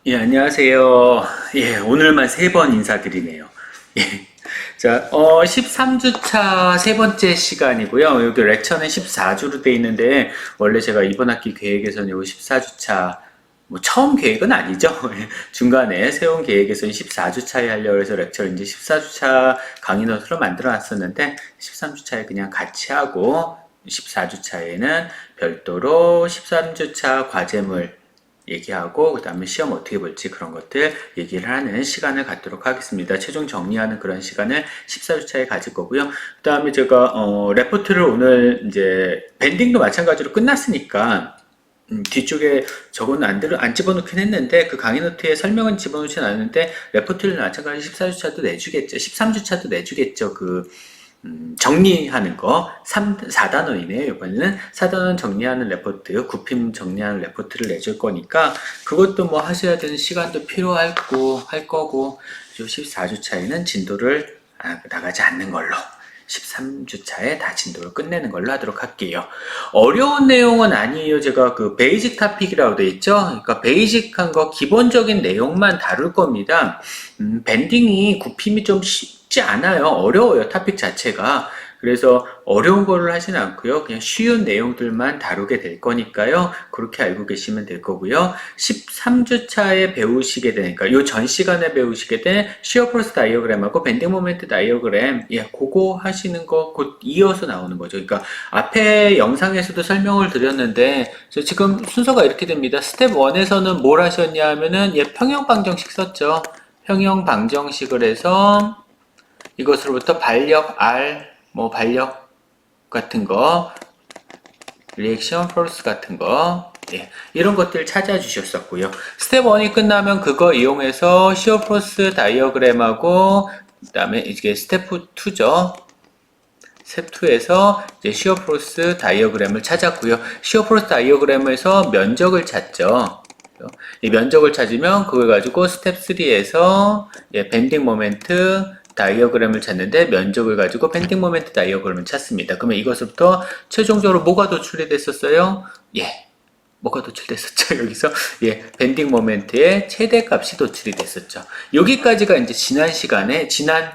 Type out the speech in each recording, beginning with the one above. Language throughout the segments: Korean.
예, 안녕하세요. 예, 오늘만 세 번 인사드리네요. 예. 자, 13주차 세 번째 시간이고요. 여기 렉처는 14주로 돼 있는데, 원래 제가 이번 학기 계획에서는 요 14주차, 뭐, 처음 계획은 아니죠. 중간에 세운 계획에서는 14주차에 하려고 해서 렉처를 이제 14주차 강의 노트로 만들어 놨었는데, 13주차에 그냥 같이 하고, 14주차에는 별도로 13주차 과제물, 얘기하고 그다음에 시험 어떻게 볼지 그런 것들 얘기를 하는 시간을 갖도록 하겠습니다. 최종 정리하는 그런 시간을 14주차에 가질 거고요. 그다음에 제가 레포트를 오늘 이제 밴딩도 마찬가지로 끝났으니까 뒤쪽에 저거는 안 집어넣긴 했는데 그 강의 노트에 설명은 집어넣진 않았는데 레포트를 마찬가지 14주차도 내주겠죠. 13주차도 내주겠죠. 정리하는 거 4단원이네요. 이번에는 4단원 정리하는 레포트, 구핌 정리하는 레포트를 내줄 거니까 그것도 뭐 하셔야 되는 시간도 필요할 거고 14주차에는 진도를 나가지 않는 걸로 13주차에 다 진도를 끝내는 걸로 하도록 할게요. 어려운 내용은 아니에요. 제가 그 베이직 토픽이라고 돼 있죠. 그러니까 베이직한 거 기본적인 내용만 다룰 겁니다. 밴딩이 굽힘이 좀 쉽지 않아요. 어려워요. 토픽 자체가. 그래서 어려운 거를 하진 않고요. 그냥 쉬운 내용들만 다루게 될 거니까요. 그렇게 알고 계시면 될 거고요. 13주차에 배우시게 되니까 요 전 시간에 배우시게 된 시어 프로스 다이어그램하고 밴딩 모멘트 다이어그램 그거 하시는 거 곧 이어서 나오는 거죠. 그러니까 앞에 영상에서도 설명을 드렸는데 지금 순서가 이렇게 됩니다. 스텝 1에서는 뭘 하셨냐 하면은 평형 방정식 썼죠. 평형 방정식을 해서 이것으로부터 반력 R, 반력 같은 거, 리액션 포스 같은 거, 이런 것들 찾아주셨었고요. 스텝 1이 끝나면 그거 이용해서 시어 프로스 다이어그램하고, 그 다음에 이게 스텝 2죠. 스텝 2에서 이제 시어 프로스 다이어그램을 찾았고요. 시어 프로스 다이어그램에서 면적을 찾죠. 이 면적을 찾으면 그걸 가지고 스텝 3에서 밴딩 모멘트 다이어그램을 찾는데 면적을 가지고 밴딩 모멘트 다이어그램을 찾습니다. 그러면 이것부터 최종적으로 뭐가 도출이 됐었어요? 뭐가 도출됐었죠? 여기서 밴딩 모멘트의 최대값이 도출이 됐었죠. 여기까지가 이제 지난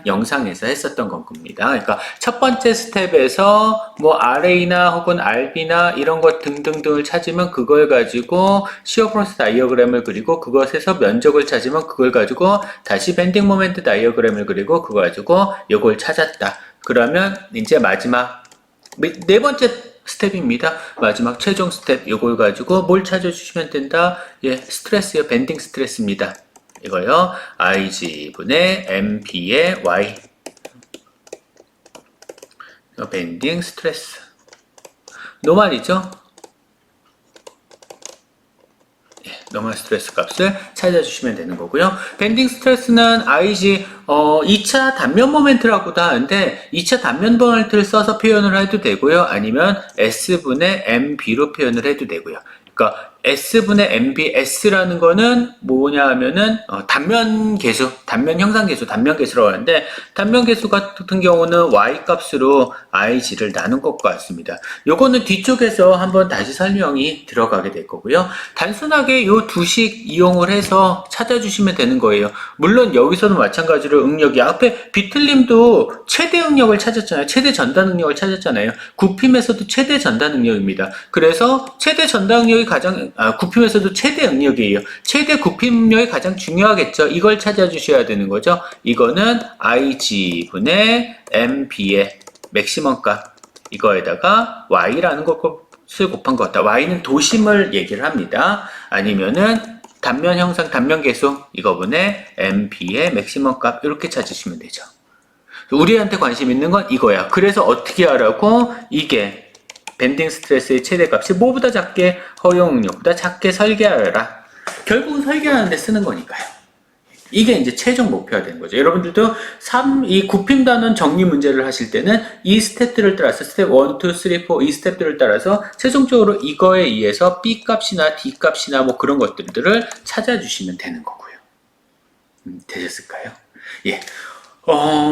영상에서 했었던 겁니다. 그러니까 첫 번째 스텝에서 뭐 RA나 혹은 RB나 이런 것 등등등을 찾으면 그걸 가지고 시어 프로스 다이어그램을 그리고 그것에서 면적을 찾으면 그걸 가지고 다시 밴딩 모멘트 다이어그램을 그리고 그거 가지고 이걸 찾았다. 그러면 이제 마지막 네 번째 스텝입니다. 마지막 최종 스텝 이걸 가지고 뭘 찾아주시면 된다? 스트레스요. 밴딩 스트레스입니다. 이거요. IG분의 MP의 Y 밴딩 스트레스 노멀이죠? 노멀 스트레스 값을 찾아주시면 되는 거고요. 밴딩 스트레스는 IG 2차 단면 모멘트라고도 하는데 2차 단면 모멘트를 써서 표현을 해도 되고요. 아니면 S분의 MB로 표현을 해도 되고요. 그러니까 S분의 MB, S라는 거는 뭐냐 하면은 단면 계수, 단면 형상 계수, 단면 계수라고 하는데 단면 계수 같은 경우는 Y 값으로 IG를 나눈 것과 같습니다. 요거는 뒤쪽에서 한번 다시 설명이 들어가게 될 거고요. 단순하게 요 두식 이용을 해서 찾아주시면 되는 거예요. 물론 여기서는 마찬가지로 응력이 앞에 비틀림도 최대 응력을 찾았잖아요. 최대 전단 응력을 찾았잖아요. 굽힘에서도 최대 전단 응력입니다. 그래서 최대 전단 응력이 굽힘에서도 최대 응력이에요. 최대 굽힘력이 가장 중요하겠죠. 이걸 찾아주셔야 되는 거죠. 이거는 IG분의 MB의 맥시멈 값 이거에다가 Y라는 것을 곱한 것 같다. Y는 도심을 얘기를 합니다. 아니면은 단면 형상, 단면 계수 이거분의 MB의 맥시멈 값 이렇게 찾으시면 되죠. 우리한테 관심 있는 건 이거야. 그래서 어떻게 하라고? 이게 밴딩 스트레스의 최대값이 뭐보다 작게 허용 응력보다 작게 설계하여라. 결국은 설계하는 데 쓰는 거니까요. 이게 이제 최종 목표가 되는 거죠. 여러분들도 이 굽힘 단원 정리 문제를 하실 때는 이 스텝들을 따라서 스텝 1, 2, 3, 4 이 스텝들을 따라서 최종적으로 이거에 의해서 B 값이나 D 값이나 뭐 그런 것들을 찾아주시면 되는 거고요. 되셨을까요? 예.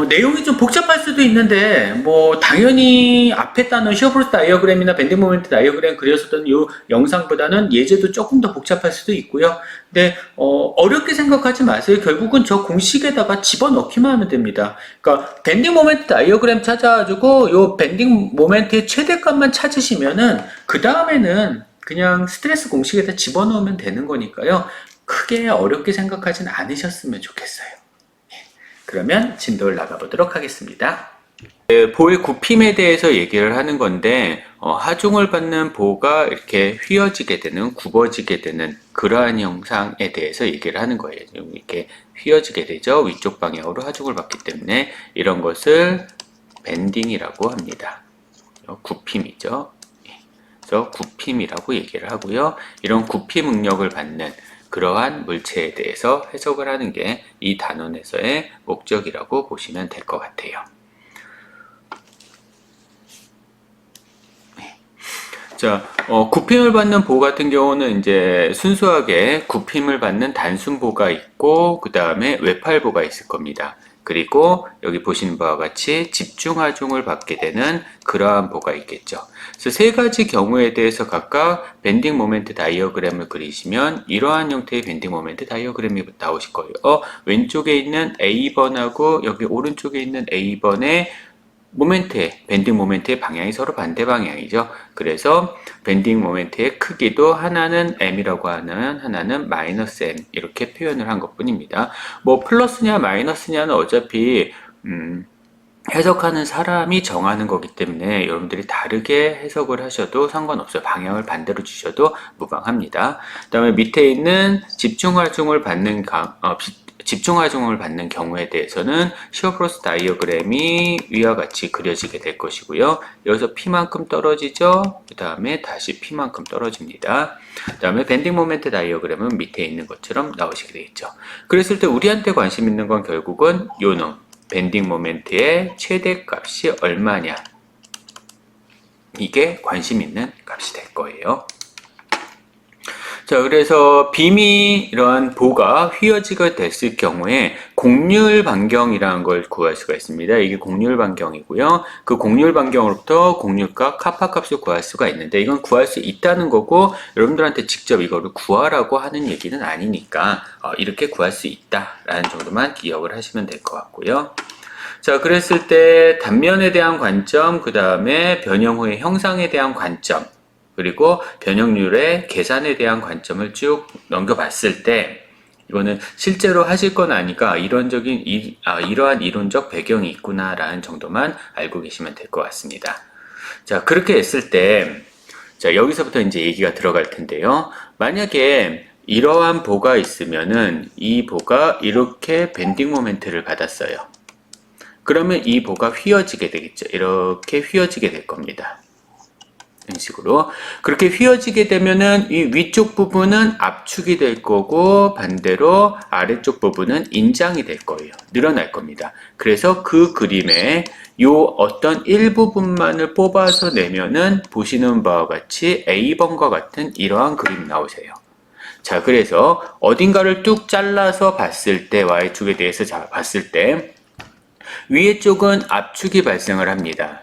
내용이 좀 복잡할 수도 있는데, 뭐, 당연히 앞에 따놓은 시어프로스 다이어그램이나 밴딩 모멘트 다이어그램 그렸었던 이 영상보다는 예제도 조금 더 복잡할 수도 있고요. 근데, 어렵게 생각하지 마세요. 결국은 저 공식에다가 집어넣기만 하면 됩니다. 그러니까, 밴딩 모멘트 다이어그램 찾아가지고, 요 밴딩 모멘트의 최대값만 찾으시면은, 그 다음에는 그냥 스트레스 공식에다 집어넣으면 되는 거니까요. 크게 어렵게 생각하진 않으셨으면 좋겠어요. 그러면 진도를 나가보도록 하겠습니다. 보의 굽힘에 대해서 얘기를 하는 건데 하중을 받는 보가 이렇게 휘어지게 되는, 굽어지게 되는 그러한 형상에 대해서 얘기를 하는 거예요. 이렇게 휘어지게 되죠. 위쪽 방향으로 하중을 받기 때문에 이런 것을 밴딩이라고 합니다. 굽힘이죠. 그래서 굽힘이라고 얘기를 하고요. 이런 굽힘 응력을 받는 그러한 물체에 대해서 해석을 하는 게 이 단원에서의 목적이라고 보시면 될 것 같아요. 자, 굽힘을 받는 보 같은 경우는 이제 순수하게 굽힘을 받는 단순보가 있고, 그 다음에 외팔보가 있을 겁니다. 그리고 여기 보시는 바와 같이 집중하중을 받게 되는 그러한 보가 있겠죠. 그래서 세 가지 경우에 대해서 각각 밴딩 모멘트 다이어그램을 그리시면 이러한 형태의 밴딩 모멘트 다이어그램이 나오실 거예요. 왼쪽에 있는 A번하고 여기 오른쪽에 있는 A번의 밴딩 모멘트의 방향이 서로 반대 방향이죠. 그래서 밴딩 모멘트의 크기도 하나는 M이라고 하는, 하나는 마이너스 M 이렇게 표현을 한 것뿐입니다. 뭐 플러스냐 마이너스냐는 어차피 해석하는 사람이 정하는 거기 때문에 여러분들이 다르게 해석을 하셔도 상관없어요. 방향을 반대로 주셔도 무방합니다. 그 다음에 밑에 있는 집중하중을 받는 경우에 대해서는 시어프로스 다이어그램이 위와 같이 그려지게 될 것이고요. 여기서 P만큼 떨어지죠. 그 다음에 다시 P만큼 떨어집니다. 그 다음에 밴딩 모멘트 다이어그램은 밑에 있는 것처럼 나오시게 되겠죠. 그랬을 때 우리한테 관심 있는 건 결국은 요 놈, 밴딩 모멘트의 최대값이 얼마냐, 이게 관심 있는 값이 될 거예요. 자, 그래서 빔이 이러한 보가 휘어지게 됐을 경우에 곡률 반경이라는 걸 구할 수가 있습니다. 이게 곡률 반경이고요. 그 곡률 반경으로부터 곡률값, 카파 값을 구할 수가 있는데 이건 구할 수 있다는 거고 여러분들한테 직접 이거를 구하라고 하는 얘기는 아니니까 이렇게 구할 수 있다라는 정도만 기억을 하시면 될 것 같고요. 자, 그랬을 때 단면에 대한 관점, 그 다음에 변형 후의 형상에 대한 관점, 그리고 변형률의 계산에 대한 관점을 쭉 넘겨봤을 때 이거는 실제로 하실 건 아니까 이러한 이론적 배경이 있구나라는 정도만 알고 계시면 될 것 같습니다. 자, 그렇게 했을 때 자, 여기서부터 이제 얘기가 들어갈 텐데요. 만약에 이러한 보가 있으면은 이 보가 이렇게 밴딩 모멘트를 받았어요. 그러면 이 보가 휘어지게 되겠죠. 이렇게 휘어지게 될 겁니다. 이런 식으로. 그렇게 휘어지게 되면은 이 위쪽 부분은 압축이 될 거고 반대로 아래쪽 부분은 인장이 될 거예요. 늘어날 겁니다. 그래서 그 그림에 요 어떤 일부분만을 뽑아서 내면은 보시는 바와 같이 A번과 같은 이러한 그림이 나오세요. 자, 그래서 어딘가를 뚝 잘라서 봤을 때 Y축에 대해서 봤을 때 위에 쪽은 압축이 발생을 합니다.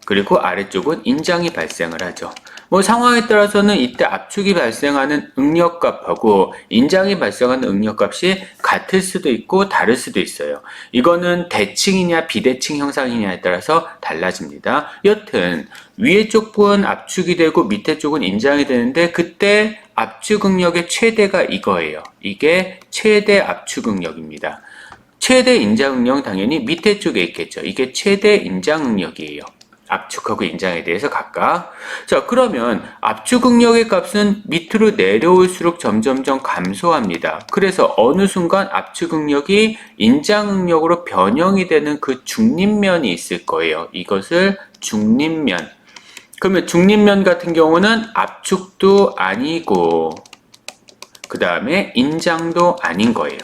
그리고 아래쪽은 인장이 발생을 하죠. 뭐 상황에 따라서는 이때 압축이 발생하는 응력값하고 인장이 발생하는 응력값이 같을 수도 있고 다를 수도 있어요. 이거는 대칭이냐 비대칭 형상이냐에 따라서 달라집니다. 여튼 위에 쪽은 압축이 되고 밑에 쪽은 인장이 되는데 그때 압축 응력의 최대가 이거예요. 이게 최대 압축 응력입니다. 최대 인장 응력은 당연히 밑에 쪽에 있겠죠. 이게 최대 인장 응력이에요. 압축하고 인장에 대해서 각각. 자, 그러면 압축 응력의 값은 밑으로 내려올수록 점점점 감소합니다. 그래서 어느 순간 압축 응력이 인장 응력으로 변형이 되는 그 중립면이 있을 거예요. 이것을 중립면. 그러면 중립면 같은 경우는 압축도 아니고 그 다음에 인장도 아닌 거예요.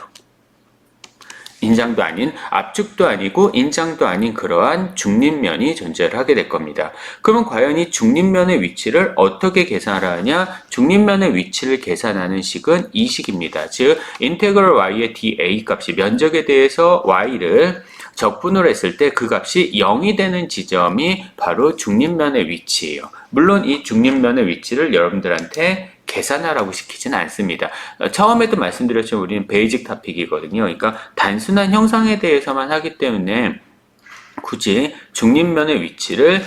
인장도 아닌, 압축도 아니고 인장도 아닌 그러한 중립면이 존재를 하게 될 겁니다. 그러면 과연 이 중립면의 위치를 어떻게 계산을 하냐? 중립면의 위치를 계산하는 식은 이 식입니다. 즉 인테그럴 y의 dA 값이 면적에 대해서 y를 적분을 했을 때 그 값이 0이 되는 지점이 바로 중립면의 위치예요. 물론 이 중립면의 위치를 여러분들한테 계산하라고 시키지는 않습니다. 처음에도 말씀드렸지만 우리는 베이직 토픽이거든요. 그러니까 단순한 형상에 대해서만 하기 때문에 굳이 중립면의 위치를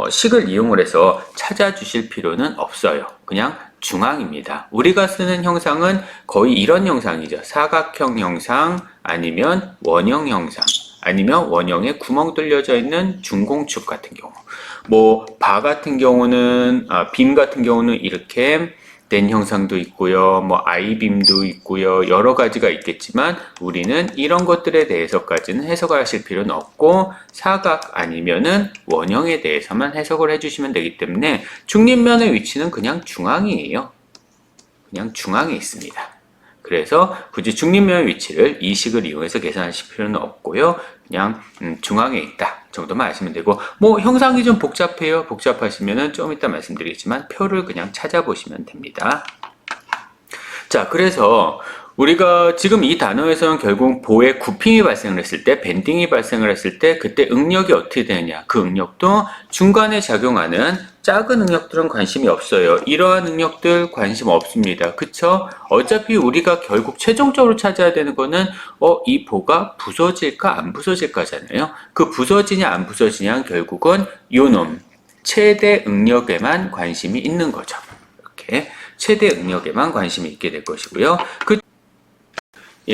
식을 이용을 해서 찾아주실 필요는 없어요. 그냥 중앙입니다. 우리가 쓰는 형상은 거의 이런 형상이죠. 사각형 형상 아니면 원형 형상 아니면 원형에 구멍 뚫려져 있는 중공축 같은 경우, 뭐 빔 같은 경우는 이렇게 된 형상도 있고요, 뭐 아이빔도 있고요, 여러 가지가 있겠지만 우리는 이런 것들에 대해서까지는 해석을 하실 필요는 없고 사각 아니면은 원형에 대해서만 해석을 해주시면 되기 때문에 중립면의 위치는 그냥 중앙이에요. 그냥 중앙에 있습니다. 그래서 굳이 중립면의 위치를 이 식을 이용해서 계산하실 필요는 없고요. 그냥 중앙에 있다 정도만 아시면 되고, 뭐 형상이 좀 복잡해요. 복잡하시면은 좀 이따 말씀드리겠지만 표를 그냥 찾아보시면 됩니다. 자, 그래서 우리가 지금 이 단어에서는 결국 보의 굽힘이 발생을 했을 때, 밴딩이 발생을 했을 때 그때 응력이 어떻게 되느냐, 그 응력도 중간에 작용하는 작은 응력들은 관심이 없어요. 이러한 응력들 관심 없습니다. 그쵸? 어차피 우리가 결국 최종적으로 찾아야 되는 거는 이 보가 부서질까 안 부서질까잖아요. 그 부서지냐 안 부서지냐는 결국은 요놈 최대 응력에만 관심이 있는 거죠. 이렇게 최대 응력에만 관심이 있게 될 것이고요.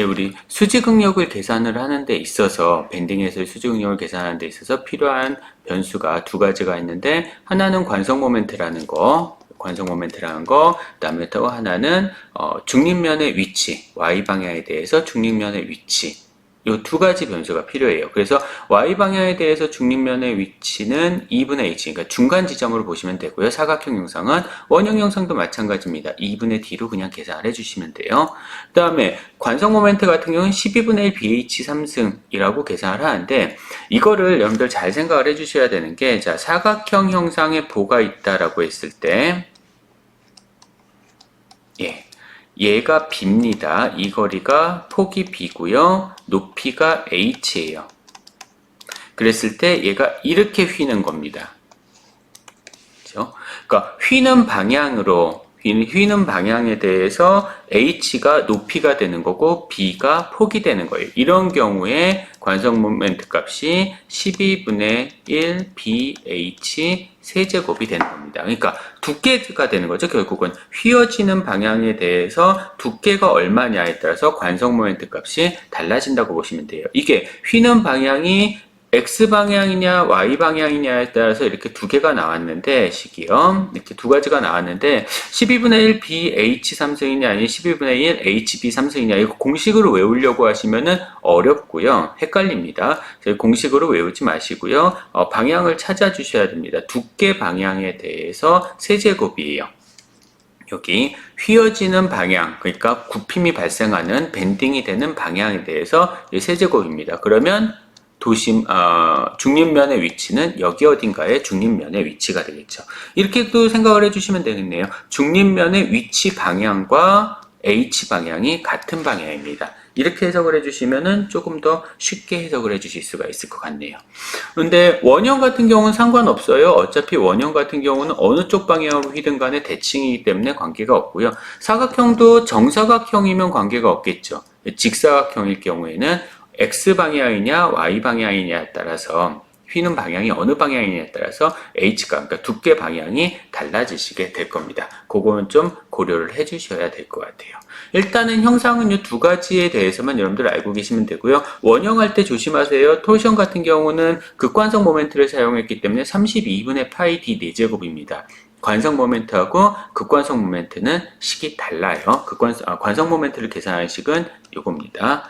우리 수직응력을 계산을 하는 데 있어서, 밴딩에서의 수직응력을 계산하는 데 있어서 필요한 변수가 두 가지가 있는데, 하나는 관성 모멘트라는 거, 그다음에 또 하나는 중립면의 위치, y 방향에 대해서 중립면의 위치, 이 두 가지 변수가 필요해요. 그래서 y방향에 대해서 중립면의 위치는 2분의 h, 그러니까 중간 지점으로 보시면 되고요. 사각형 형상은 원형 형상도 마찬가지입니다. 2분의 d로 그냥 계산을 해주시면 돼요. 그 다음에 관성 모멘트 같은 경우는 12분의 1 bh 3승이라고 계산을 하는데, 이거를 여러분들 잘 생각을 해주셔야 되는 게, 자, 사각형 형상에 보가 있다라고 했을 때, 얘가 b입니다. 이 거리가 폭이 b고요. 높이가 h예요. 그랬을 때 얘가 이렇게 휘는 겁니다. 그렇죠? 그러니까 휘는 방향에 대해서 h가 높이가 되는 거고 b가 폭이 되는 거예요. 이런 경우에 관성 모멘트 값이 12분의 1 bh 세제곱이 되는 겁니다. 그러니까 두께가 되는 거죠. 결국은 휘어지는 방향에 대해서 두께가 얼마냐에 따라서 관성 모멘트 값이 달라진다고 보시면 돼요. 이게 휘는 방향이 X방향이냐 Y방향이냐에 따라서 이렇게 두 개가 나왔는데, 식이요. 이렇게 두 가지가 나왔는데 12분의 1 BH 3승이냐 아니면 12분의 1 HB 3승이냐, 이거 공식으로 외우려고 하시면은 어렵고요. 헷갈립니다. 공식으로 외우지 마시고요. 방향을 찾아주셔야 됩니다. 두께 방향에 대해서 세제곱이에요. 여기 휘어지는 방향, 그러니까 굽힘이 발생하는 밴딩이 되는 방향에 대해서 세제곱입니다. 그러면 중립면의 위치는 여기 어딘가에 중립면의 위치가 되겠죠. 이렇게도 생각을 해주시면 되겠네요. 중립면의 위치 방향과 H방향이 같은 방향입니다. 이렇게 해석을 해주시면은 조금 더 쉽게 해석을 해주실 수가 있을 것 같네요. 그런데 원형 같은 경우는 상관없어요. 어차피 원형 같은 경우는 어느 쪽 방향으로 휘든 간에 대칭이기 때문에 관계가 없고요. 사각형도 정사각형이면 관계가 없겠죠. 직사각형일 경우에는 X방향이냐 Y방향이냐에 따라서, 휘는 방향이 어느 방향이냐에 따라서 H가, 그러니까 두께 방향이 달라지시게 될 겁니다. 그거는 좀 고려를 해 주셔야 될 것 같아요. 일단은 형상은 이 두 가지에 대해서만 여러분들 알고 계시면 되고요. 원형할 때 조심하세요. 토션 같은 경우는 극관성 모멘트를 사용했기 때문에 32분의 파이 d 4제곱입니다. 관성 모멘트하고 극관성 모멘트는 식이 달라요. 관성 모멘트를 계산하는 식은 요겁니다.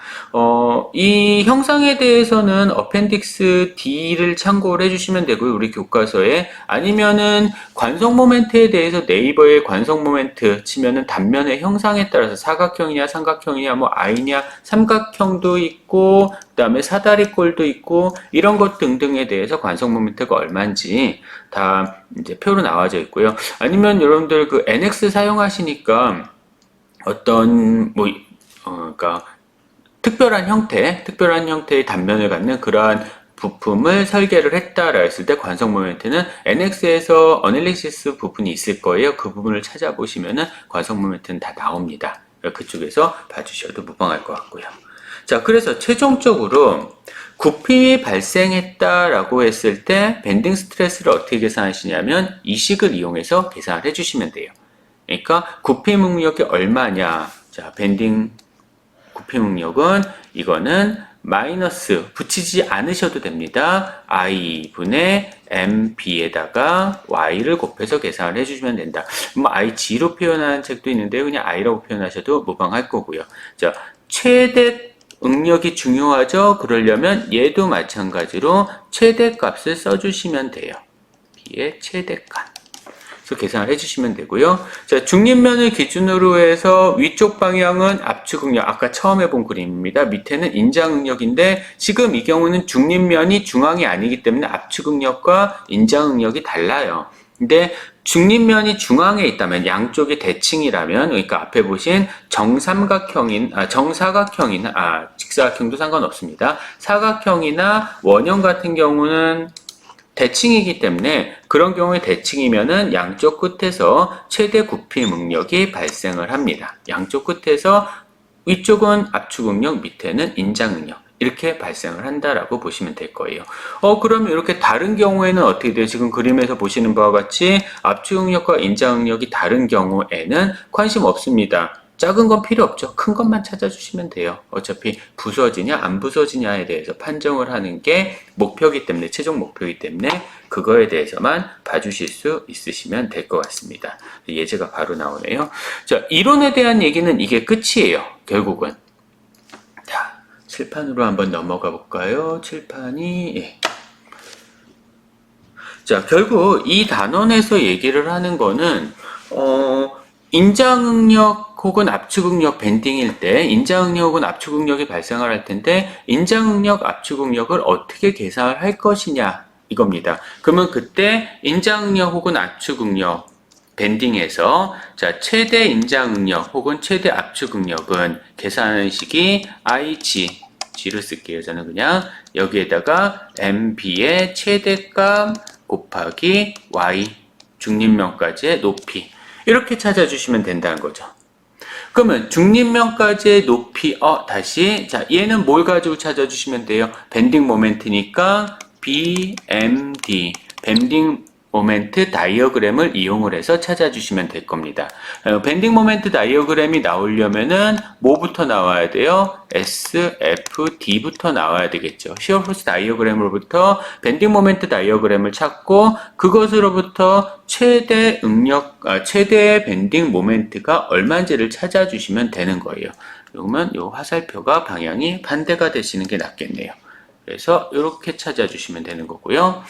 이 형상에 대해서는 어펜딕스 D를 참고를 해주시면 되고요. 우리 교과서에. 아니면은 관성 모멘트에 대해서 네이버에 관성 모멘트 치면은 단면의 형상에 따라서 사각형이냐 삼각형이냐 뭐 I냐 삼각형도 있고 그 다음에 사다리꼴도 있고 이런 것 등등에 대해서 관성 모멘트가 얼마인지 다 이제 표로 나와져 있고요. 아니면 여러분들 그 NX 사용하시니까 어떤 그러니까 특별한 형태의 단면을 갖는 그러한 부품을 설계를 했다라 했을 때 관성 모멘트는 NX에서 어널리시스 부분이 있을 거예요. 그 부분을 찾아보시면은 관성 모멘트는 다 나옵니다. 그쪽에서 봐주셔도 무방할 것 같고요. 자, 그래서 최종적으로 굽힘이 발생했다라고 했을 때 밴딩 스트레스를 어떻게 계산하시냐면 이 식을 이용해서 계산을 해주시면 돼요. 그러니까 굽힘 응력이 얼마냐? 자, 밴딩 굽힘 응력은 이거는 마이너스 붙이지 않으셔도 됩니다. I 분의 MB에다가 Y를 곱해서 계산을 해주시면 된다. 뭐 IG로 표현하는 책도 있는데 그냥 I라고 표현하셔도 무방할 거고요. 자, 최대 응력이 중요하죠. 그러려면 얘도 마찬가지로 최대값을 써주시면 돼요. B의 최대값. 그래서 계산을 해주시면 되고요. 자, 중립면을 기준으로 해서 위쪽 방향은 압축응력, 아까 처음 해본 그림입니다. 밑에는 인장응력인데 지금 이 경우는 중립면이 중앙이 아니기 때문에 압축응력과 인장응력이 달라요. 근데 중립면이 중앙에 있다면 양쪽이 대칭이라면 그러니까 앞에 보신 정사각형이나 직사각형도 상관없습니다. 사각형이나 원형 같은 경우는 대칭이기 때문에 그런 경우에 대칭이면은 양쪽 끝에서 최대 굽힘 응력이 발생을 합니다. 양쪽 끝에서 위쪽은 압축 응력, 밑에는 인장 응력 이렇게 발생을 한다라고 보시면 될 거예요. 그러면 이렇게 다른 경우에는 어떻게 돼요? 지금 그림에서 보시는 바와 같이 압축 응력과 인장 응력이 다른 경우에는 관심 없습니다. 작은 건 필요 없죠. 큰 것만 찾아주시면 돼요. 어차피 부서지냐 안 부서지냐에 대해서 판정을 하는 게 목표이기 때문에 최종 목표이기 때문에 그거에 대해서만 봐주실 수 있으시면 될 것 같습니다. 예제가 바로 나오네요. 자, 이론에 대한 얘기는 이게 끝이에요. 결국은. 자, 칠판으로 한번 넘어가 볼까요? 칠판이 예. 자, 결국 이 단원에서 얘기를 하는 거는 인장응력 혹은 압축응력 밴딩일 때 인장응력 혹은 압축응력이 발생을 할 텐데 인장응력, 압축응력을 어떻게 계산을 할 것이냐 이겁니다. 그러면 그때 인장응력 혹은 압축응력 밴딩에서 자, 최대 인장응력 혹은 최대 압축응력은 계산하는 식이 G를 쓸게요. 저는 그냥 여기에다가 MB의 최대값 곱하기 Y 중립면까지의 높이 이렇게 찾아주시면 된다는 거죠. 그러면 중립면까지의 높이, 다시, 자, 얘는 뭘 가지고 찾아주시면 돼요? 밴딩 모멘트니까 BMD, 밴딩 모멘트 다이어그램을 이용을 해서 찾아주시면 될 겁니다. 밴딩 모멘트 다이어그램이 나오려면은 뭐부터 나와야 돼요? SFD부터 나와야 되겠죠. 시어 포스 다이어그램으로부터 밴딩 모멘트 다이어그램을 찾고 그것으로부터 최대 밴딩 모멘트가 얼마인지를 찾아주시면 되는 거예요. 그러면 이 화살표가 방향이 반대가 되시는 게 낫겠네요. 그래서 이렇게 찾아주시면 되는 거고요.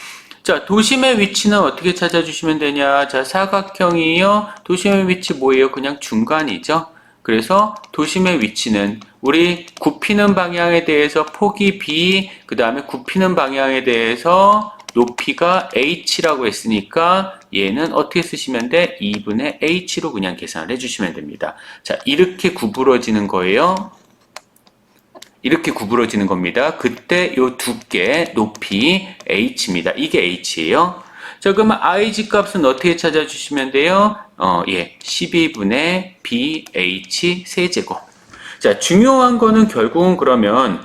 자, 도심의 위치는 어떻게 찾아주시면 되냐? 자, 사각형이요. 도심의 위치 뭐예요? 그냥 중간이죠. 그래서 도심의 위치는 우리 굽히는 방향에 대해서 폭이 B, 그 다음에 굽히는 방향에 대해서 높이가 H라고 했으니까 얘는 어떻게 쓰시면 돼? 2분의 H로 그냥 계산을 해주시면 됩니다. 자, 이렇게 구부러지는 거예요. 이렇게 구부러지는 겁니다. 그때 요 두께, 높이 H입니다. 이게 H예요. 자, 그러면 IG 값은 어떻게 찾아주시면 돼요? 12분의 BH 세제곱. 자, 중요한 거는 결국은 그러면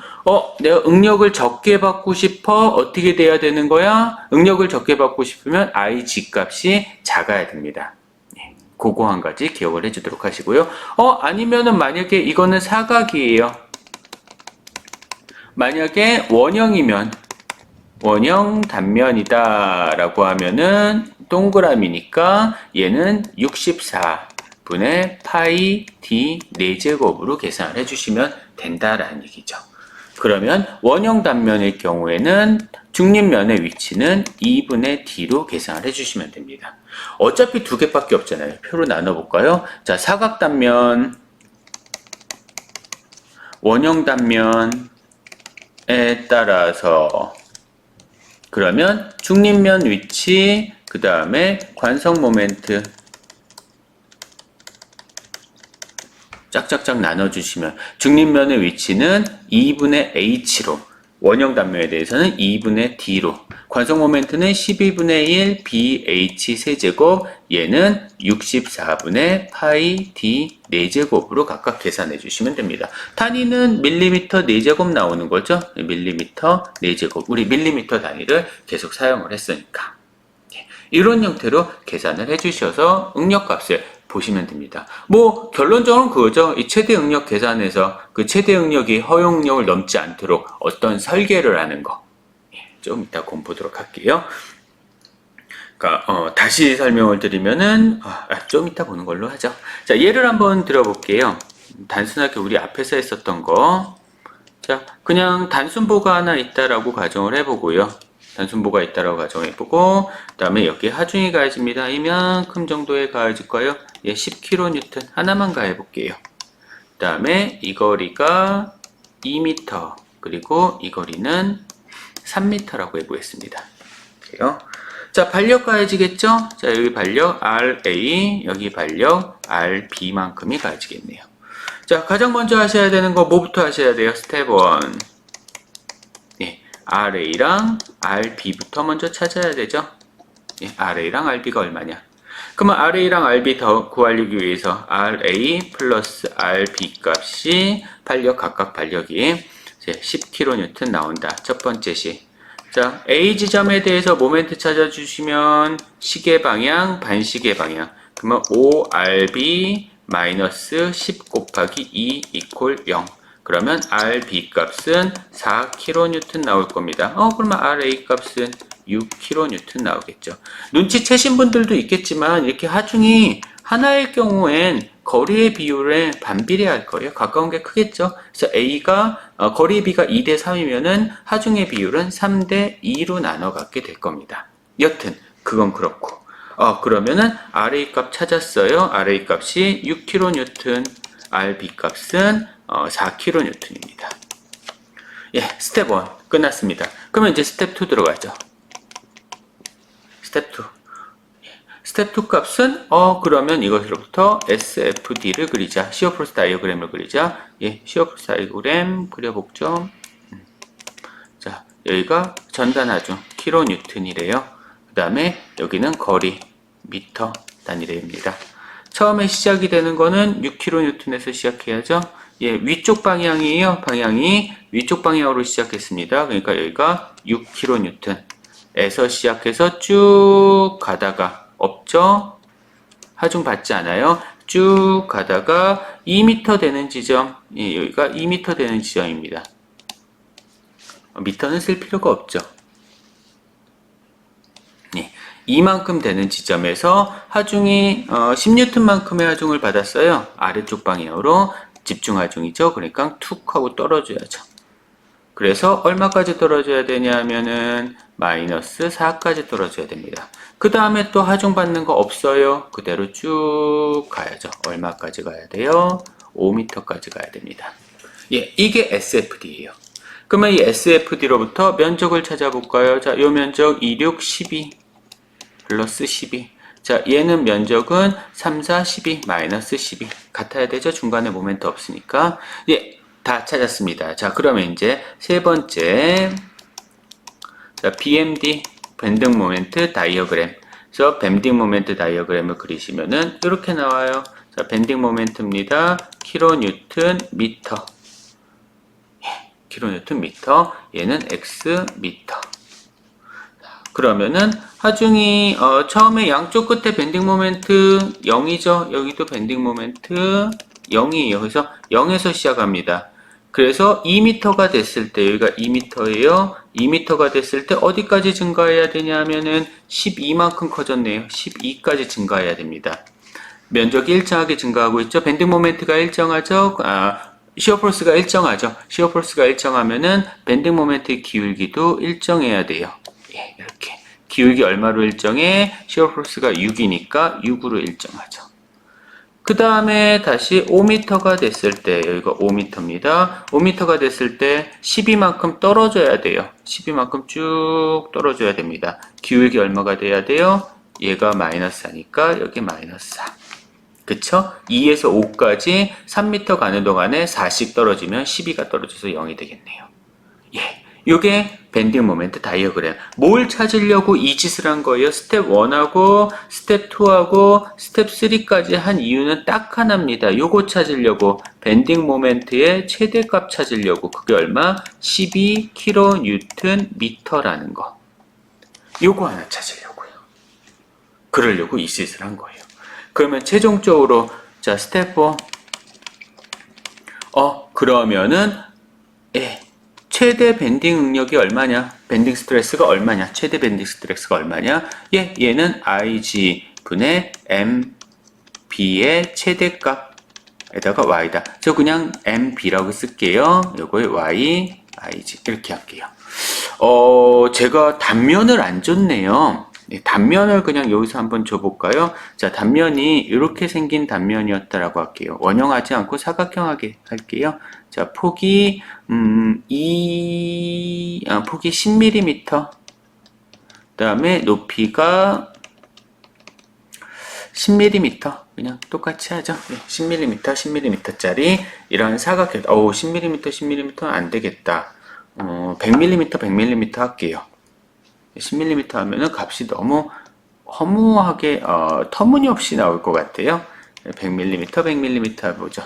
내가 응력을 적게 받고 싶어? 어떻게 돼야 되는 거야? 응력을 적게 받고 싶으면 IG 값이 작아야 됩니다. 그거 한 가지 기억을 해주도록 하시고요. 아니면은 만약에 이거는 사각이에요. 만약에 원형이면 원형 단면이다 라고 하면은 동그라미니까 얘는 64분의 파이 d 4제곱으로 계산을 해주시면 된다라는 얘기죠. 그러면 원형 단면의 경우에는 중립면의 위치는 2분의 d로 계산을 해주시면 됩니다. 어차피 두 개밖에 없잖아요. 표로 나눠볼까요? 자, 사각 단면, 원형 단면에 따라서 그러면 중립면 위치, 그 다음에 관성 모멘트 짝짝짝 나눠주시면 중립면의 위치는 2분의 h로, 원형 단면에 대해서는 2분의 d로, 관성 모멘트는 12분의 1 bh 세제곱, 얘는 64분의 파이 d 4제곱으로 각각 계산해 주시면 됩니다. 단위는 밀리미터 4제곱 나오는 거죠. 밀리미터 4제곱. 우리 밀리미터 단위를 계속 사용을 했으니까. 이런 형태로 계산을 해주셔서 응력값을 보시면 됩니다. 뭐 결론적으로는 그거죠. 이 최대 응력 계산에서 그 최대 응력이 허용력을 넘지 않도록 어떤 설계를 하는 거. 좀 이따 공부하도록 할게요. 그러니까 다시 설명을 드리면은 좀 이따 보는 걸로 하죠. 자, 예를 한번 들어볼게요. 단순하게 우리 앞에서 했었던 거. 자, 그냥 단순보가 하나 있다라고 가정을 해보고요. 단순보가 있다라고 가정해보고, 그 다음에 여기 하중이 가해집니다. 이만큼 정도에 가해질 거예요. 예, 10kN 하나만 가해볼게요. 그 다음에 이 거리가 2m, 그리고 이 거리는 3m라고 해보겠습니다. 그래요. 자, 발력 가해지겠죠? 자, 여기 발력 RA, 여기 발력 RB만큼이 가해지겠네요. 자, 가장 먼저 하셔야 되는 거 뭐부터 하셔야 돼요? 스텝 1. 예, RA랑 RB부터 먼저 찾아야 되죠? 예, RA랑 RB가 얼마냐? 그러면 RA랑 RB 더 구하기 위해서 RA 플러스 RB 값이 발력, 각각 발력이 10kN 나온다. 첫 번째 시. 자, A 지점에 대해서 모멘트 찾아주시면 시계 방향, 반시계 방향. 그러면 5RB 마이너스 10 곱하기 2 이퀄 0. 그러면 RB 값은 4kN 나올 겁니다. 그러면 RA 값은 6kN 나오겠죠. 눈치채신 분들도 있겠지만 이렇게 하중이 하나일 경우엔 거리의 비율에 반비례할 거예요. 가까운 게 크겠죠. 그래서 A가 거리 B가 2대 3이면은 하중의 비율은 3대 2로 나눠 갖게 될 겁니다. 여튼 그건 그렇고. 그러면은 RA 값 찾았어요. RA 값이 6kN, RB 값은 4kN입니다. 예, 스텝 1 끝났습니다. 그러면 이제 스텝 2 들어가죠. 스텝 2. 스텝 2 값은 그러면 이것으로부터 SFD를 그리자. 시어 프로스 다이어그램을 그리자. 예, 시어 프로스 다이어그램 그려보죠. 자, 여기가 전단 하중 kN이래요. 그 다음에 여기는 거리 미터 단위래입니다. 처음에 시작이 되는 거는 6kN에서 시작해야죠. 예, 위쪽 방향이에요. 방향이 위쪽 방향으로 시작했습니다. 그러니까 여기가 6kN에서 시작해서 쭉 가다가 없죠? 하중 받지 않아요. 쭉 가다가 2m 되는 지점, 예, 여기가 2m 되는 지점입니다. 미터는 쓸 필요가 없죠. 예, 이만큼 되는 지점에서 하중이 10N만큼의 하중을 받았어요. 아래쪽 방향으로 집중 하중이죠. 그러니까 툭 하고 떨어져야죠. 그래서 얼마까지 떨어져야 되냐 하면은 마이너스 4까지 떨어져야 됩니다. 그 다음에 또 하중 받는 거 없어요. 그대로 쭉 가야죠. 얼마까지 가야 돼요? 5m까지 가야 됩니다. 예, 이게 SFD예요. 그러면 이 SFD로부터 면적을 찾아볼까요? 자, 요 면적 26, 12 플러스 12. 자, 얘는 면적은 3, 4, 12 마이너스 12 같아야 되죠. 중간에 모멘트 없으니까. 예, 다 찾았습니다. 자, 그러면 이제 세 번째, 자, BMD 밴딩 모멘트 다이어그램. 그래서 밴딩 모멘트 다이어그램을 그리시면은 이렇게 나와요. 자, 밴딩 모멘트입니다. 킬로뉴턴 미터. 예, 킬로뉴턴 미터. 얘는 X 미터. 그러면은 하중이 처음에 양쪽 끝에 밴딩 모멘트 0이죠. 여기도 밴딩 모멘트 0이에요. 그래서 0에서 시작합니다. 그래서 2m가 됐을 때 여기가 2m예요. 2m가 됐을 때 어디까지 증가해야 되냐면은 12만큼 커졌네요. 12까지 증가해야 됩니다. 면적이 일정하게 증가하고 있죠. 밴딩 모멘트가 일정하죠. 시어 포스가 일정하죠. 시어 포스가 일정하면은 밴딩 모멘트의 기울기도 일정해야 돼요. 예, 이렇게. 기울기 얼마로 일정해? 시어 포스가 6이니까 6으로 일정하죠. 그 다음에 다시 5m가 됐을 때, 여기가 5m입니다. 5m가 됐을 때 12만큼 떨어져야 돼요. 12만큼 쭉 떨어져야 됩니다. 기울기 얼마가 돼야 돼요? 얘가 마이너스 4니까 여기 마이너스 4. 그쵸? 2에서 5까지 3m 가는 동안에 4씩 떨어지면 12가 떨어져서 0이 되겠네요. 예. 요게 밴딩 모멘트 다이어그램. 뭘 찾으려고 이 짓을 한 거예요? 스텝 1하고 스텝 2하고 스텝 3까지 한 이유는 딱 하나입니다. 요거 찾으려고 밴딩 모멘트의 최대값 찾으려고. 그게 얼마? 12kNm라는 거. 요거 하나 찾으려고요. 그러려고 이 짓을 한 거예요. 그러면 최종적으로 자 스텝 4 그러면은 최대 밴딩 응력이 얼마냐? 밴딩 스트레스가 얼마냐? 최대 밴딩 스트레스가 얼마냐? 얘는 IG 분의 MB의 최대값에다가 Y다. 저 그냥 MB라고 쓸게요. 요거에 Y, IG 이렇게 할게요. 제가 단면을 안 줬네요. 단면을 그냥 여기서 한번 줘볼까요? 자, 단면이 이렇게 생긴 단면이었다라고 할게요. 원형하지 않고 사각형하게 할게요. 자, 폭이 폭이 10mm. 그다음에 높이가 10mm. 그냥 똑같이 하죠. 10mm, 10mm짜리 이런 사각형. 10mm, 10mm는 안 되겠다. 100mm, 100mm 할게요. 10mm 하면은 값이 너무 허무하게 터무니없이 나올 것 같아요. 100mm, 100mm 해보죠.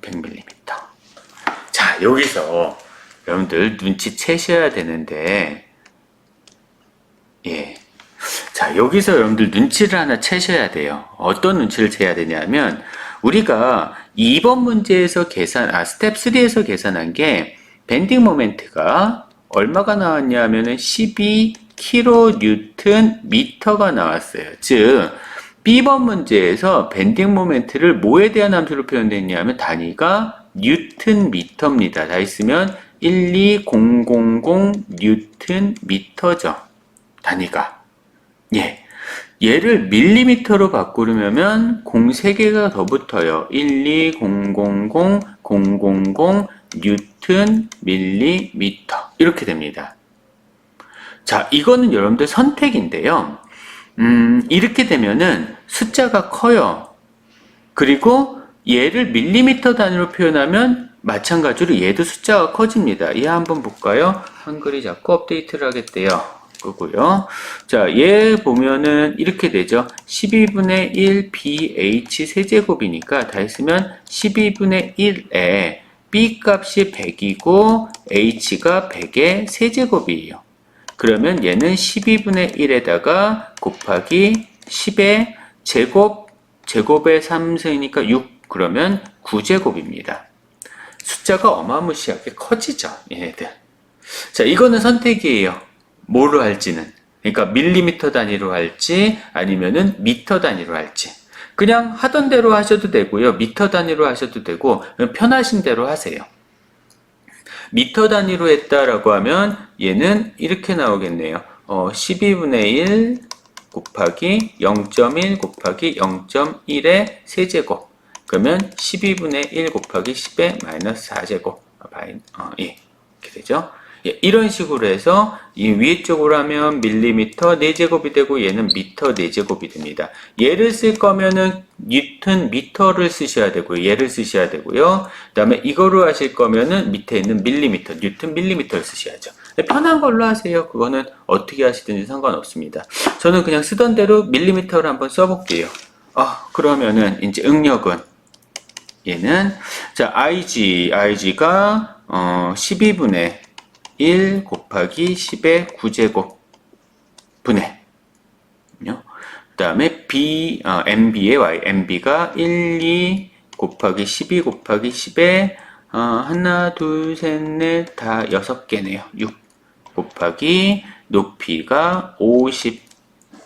100mm. 자, 여기서 여러분들 눈치채셔야 되는데, 예. 자, 여기서 여러분들 눈치를 하나 채셔야 돼요. 어떤 눈치를 채야 되냐면, 우리가 2번 문제에서 스텝 3에서 계산한 게, 밴딩 모멘트가 얼마가 나왔냐면은 12kNm가 나왔어요. 즉, B번 문제에서 밴딩 모멘트를 뭐에 대한 함수로 표현됐냐면 단위가 뉴턴미터입니다. 다 있으면 12000 뉴턴미터죠. 단위가. 예. 얘를 밀리미터로 바꾸려면 3개가 더 붙어요. 12000 000 뉴턴 밀리미터 이렇게 됩니다. 자, 이거는 여러분들 선택인데요. 이렇게 되면은 숫자가 커요. 그리고 얘를 밀리미터 단위로 표현하면 마찬가지로 얘도 숫자가 커집니다. 얘 한번 볼까요? 한글이 자꾸 업데이트를 하겠대요. 끄고요. 자, 얘 보면은 이렇게 되죠. 12분의 1 BH 세제곱이니까 다 했으면 12분의 1에 B 값이 100이고 H가 100의 세제곱이에요. 그러면 얘는 12분의 1에다가 곱하기 10의 제곱의 3승이니까 6, 그러면 9제곱입니다. 숫자가 어마무시하게 커지죠, 얘네들. 자, 이거는 선택이에요. 뭐로 할지는. 그러니까 밀리미터 단위로 할지 아니면은 미터 단위로 할지. 그냥 하던 대로 하셔도 되고요. 미터 단위로 하셔도 되고 편하신 대로 하세요. 미터 단위로 했다라고 하면 얘는 이렇게 나오겠네요. 12분의 1 곱하기 0.1 곱하기 0.1의 세제곱. 그러면 12분의 1 곱하기 10의 마이너스 4제곱. 예. 이렇게 되죠. 예, 이런 식으로 해서 이 위에 쪽으로 하면 밀리미터 4제곱이 되고 얘는 미터 4제곱이 됩니다. 얘를 쓸 거면은 뉴턴 미터를 쓰셔야 되고요. 얘를 쓰셔야 되고요. 그 다음에 이거로 하실 거면은 밑에 있는 밀리미터, 뉴턴 밀리미터를 쓰셔야죠. 편한 걸로 하세요. 그거는 어떻게 하시든지 상관없습니다. 저는 그냥 쓰던 대로 밀리미터를 한번 써볼게요. 그러면은 이제 응력은 얘는 자 IG가 12분의 1 곱하기 10의 9제곱 분의 그 다음에 MB의 Y, MB가 1, 2 곱하기 12 곱하기 10의 하나, 둘, 셋, 넷, 다 6개네요. 6 곱하기 높이가 50,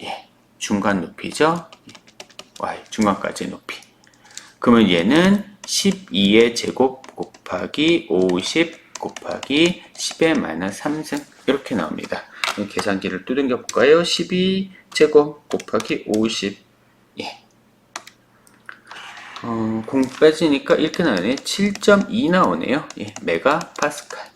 예, 중간 높이죠. y, 중간까지의 높이. 그러면 얘는 12의 제곱 곱하기 50 곱하기 10의 마이너스 3승 이렇게 나옵니다. 계산기를 두들겨 볼까요? 12 제곱 곱하기 50, 예. 0 빼지니까 이렇게 나오네. 7.2 나오네요. 예, 메가 파스칼.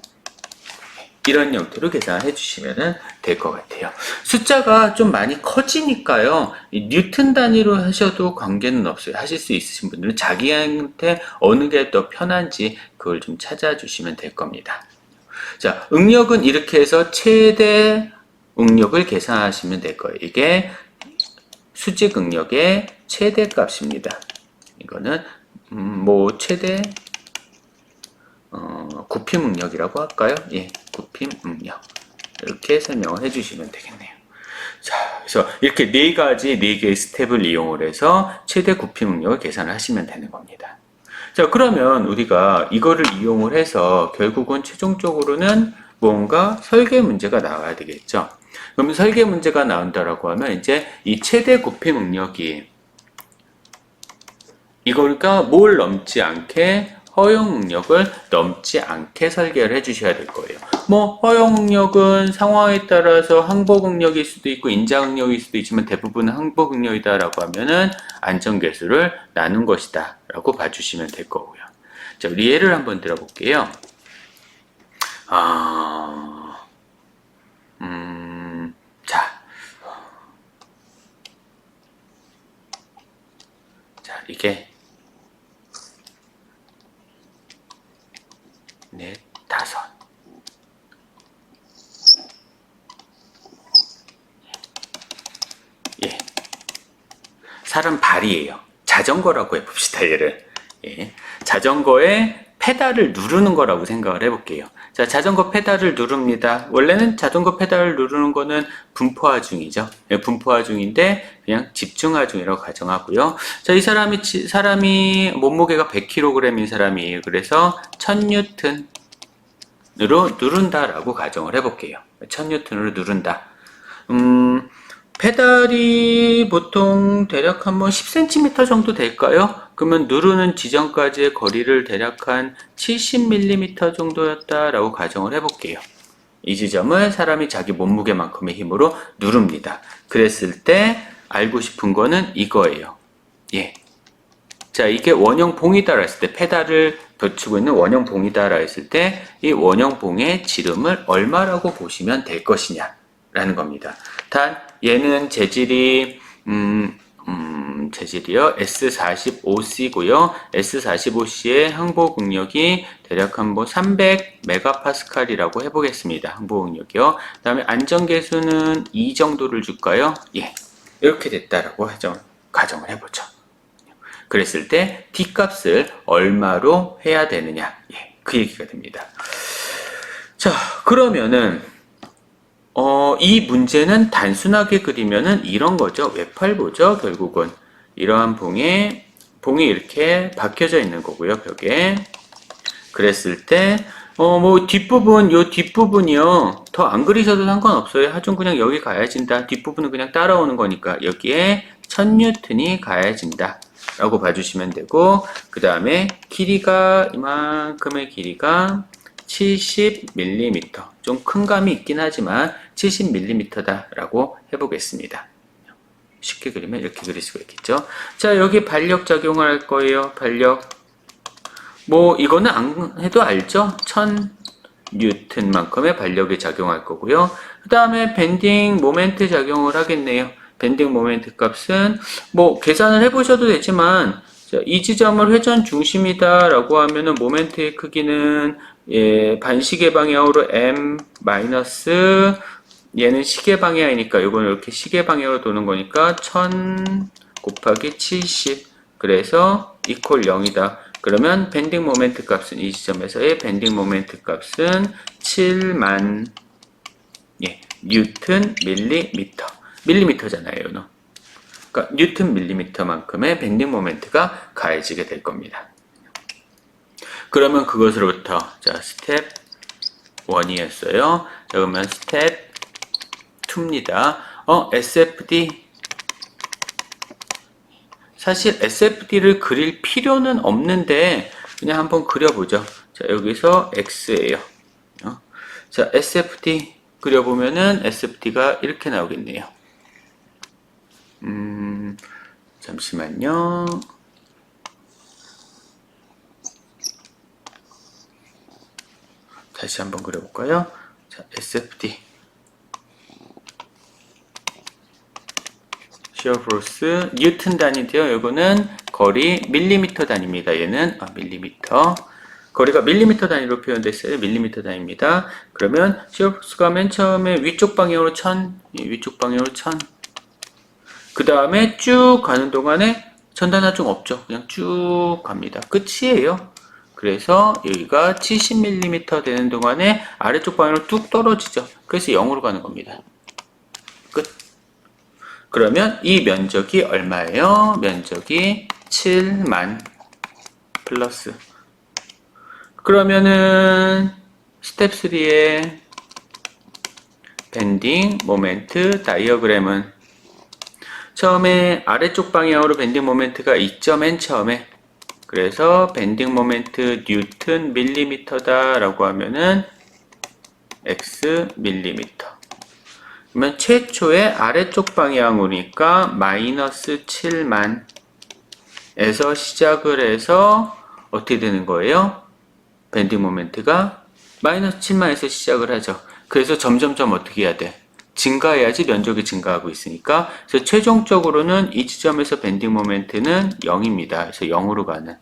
이런 형태로 계산해 주시면 될 것 같아요. 숫자가 좀 많이 커지니까요. 뉴튼 단위로 하셔도 관계는 없어요. 하실 수 있으신 분들은 자기한테 어느 게 더 편한지 그걸 좀 찾아주시면 될 겁니다. 자, 응력은 이렇게 해서 최대 응력을 계산하시면 될 거예요. 이게 수직 응력의 최대 값입니다. 이거는 뭐 최대 굽힘 응력이라고 할까요? 예, 굽힘 응력. 이렇게 설명을 해주시면 되겠네요. 자, 그래서 이렇게 네 개의 스텝을 이용을 해서 최대 굽힘 응력을 계산을 하시면 되는 겁니다. 자, 그러면 우리가 이거를 이용을 해서 결국은 최종적으로는 뭔가 설계 문제가 나와야 되겠죠. 그러면 설계 문제가 나온다라고 하면 이제 이 최대 굽힘 응력이 이거가 뭘 넘지 않게 허용 응력을 넘지 않게 설계를 해주셔야 될 거예요. 뭐 허용 응력은 상황에 따라서 항복 응력일 수도 있고 인자 응력일 수도 있지만 대부분은 항복 응력이다라고 하면은 안전계수를 나눈 것이다 라고 봐주시면 될 거고요. 자, 우리 예를 한번 들어볼게요. 자, 이게 넷, 다섯. 예. 사람 발이에요. 자전거라고 해봅시다, 얘를. 예. 자전거의 페달을 누르는 거라고 생각을 해볼게요. 자, 자전거 페달을 누릅니다. 원래는 자전거 페달을 누르는 거는 분포하중이죠. 예, 분포하중인데 그냥 집중하중이라고 가정하고요. 자, 이 사람이 몸무게가 100kg인 사람이에요. 그래서 1000N으로 누른다라고 가정을 해볼게요. 1000N으로 누른다. 페달이 보통 대략 한번 10cm 정도 될까요? 그러면 누르는 지점까지의 거리를 대략 한 70mm 정도였다라고 가정을 해볼게요. 이 지점을 사람이 자기 몸무게만큼의 힘으로 누릅니다. 그랬을 때 알고 싶은 거는 이거예요. 예. 자, 이게 원형 봉이다라 했을 때, 페달을 덧치고 있는 원형 봉이다라 했을 때, 이 원형 봉의 지름을 얼마라고 보시면 될 것이냐라는 겁니다. 단, 얘는 재질이, 재질이요. S45C고요. S45C의 항복 응력이 대략 한번 300메가파스칼이라고 해보겠습니다. 항복 응력이요. 그 다음에 안전계수는 2 정도를 줄까요? 예. 이렇게 됐다라고 가정을 해보죠. 그랬을 때 T값을 얼마로 해야 되느냐. 예. 그 얘기가 됩니다. 자, 그러면은, 이 문제는 단순하게 그리면은 이런 거죠. 외팔보죠. 결국은. 이러한 봉이 이렇게 박혀져 있는 거고요. 벽에. 그랬을 때, 뭐, 요 뒷부분이요. 더 안 그리셔도 상관없어요. 하중 그냥 여기 가야진다. 뒷부분은 그냥 따라오는 거니까 여기에 1000N이 가야진다. 라고 봐주시면 되고, 그 다음에 길이가, 이만큼의 길이가 70mm. 좀 큰 감이 있긴 하지만 70mm다 라고 해보겠습니다. 쉽게 그리면 이렇게 그릴 수가 있겠죠. 자, 여기 반력 작용을 할 거예요. 반력. 뭐 이거는 안 해도 알죠. 1000N만큼의 반력이 작용할 거고요. 그 다음에 밴딩 모멘트 작용을 하겠네요. 밴딩 모멘트 값은 뭐 계산을 해보셔도 되지만, 자, 이 지점을 회전 중심이다 라고 하면은 모멘트의 크기는 예, 반시계 방향으로 m 마이너스, 얘는 시계 방향이니까 이거는 이렇게 시계 방향으로 도는 거니까 1000 곱하기 70, 그래서 이퀄 0이다. 그러면 밴딩 모멘트 값은 이 지점에서의 밴딩 모멘트 값은 7만, 예, 뉴튼 밀리미터. 밀리미터잖아요, 너. 그러니까 뉴튼 밀리미터만큼의 밴딩 모멘트가 가해지게 될 겁니다. 그러면 그것으로부터 자 스텝 1이었어요. 자 그러면 스텝 2입니다. SFD 사실 SFD를 그릴 필요는 없는데 그냥 한번 그려보죠. 자 여기서 X예요. 자 SFD 그려보면은 SFD가 이렇게 나오겠네요. 잠시만요. 다시 한번 그려볼까요? 자 SFD 시어 포스 뉴턴 단위인데요. 이거는 거리 밀리미터 단위입니다. 얘는 밀리미터 거리가 밀리미터 단위로 표현됐어요. 밀리미터 단위입니다. 그러면 시어 포스가 맨 처음에 위쪽 방향으로 1000, 위쪽 방향으로 1000. 그 다음에 쭉 가는 동안에 전단 하중 없죠. 그냥 쭉 갑니다. 끝이에요. 그래서 여기가 70mm 되는 동안에 아래쪽 방향으로 뚝 떨어지죠. 그래서 0으로 가는 겁니다. 끝. 그러면 이 면적이 얼마예요? 면적이 7만 플러스. 그러면은 스텝 3의 밴딩 모멘트 다이어그램은 처음에 아래쪽 방향으로 밴딩 모멘트가 있죠. 맨 처음에. 그래서 밴딩 모멘트 뉴턴 밀리미터다 라고 하면은 x 밀리미터. 그러면 최초의 아래쪽 방향이니까 마이너스 7만 에서 시작을 해서 어떻게 되는 거예요? 밴딩 모멘트가 마이너스 7만에서 시작을 하죠. 그래서 점점점 어떻게 해야 돼? 증가해야지 면적이 증가하고 있으니까. 그래서 최종적으로는 이 지점에서 밴딩 모멘트는 0입니다. 그래서 0으로 가는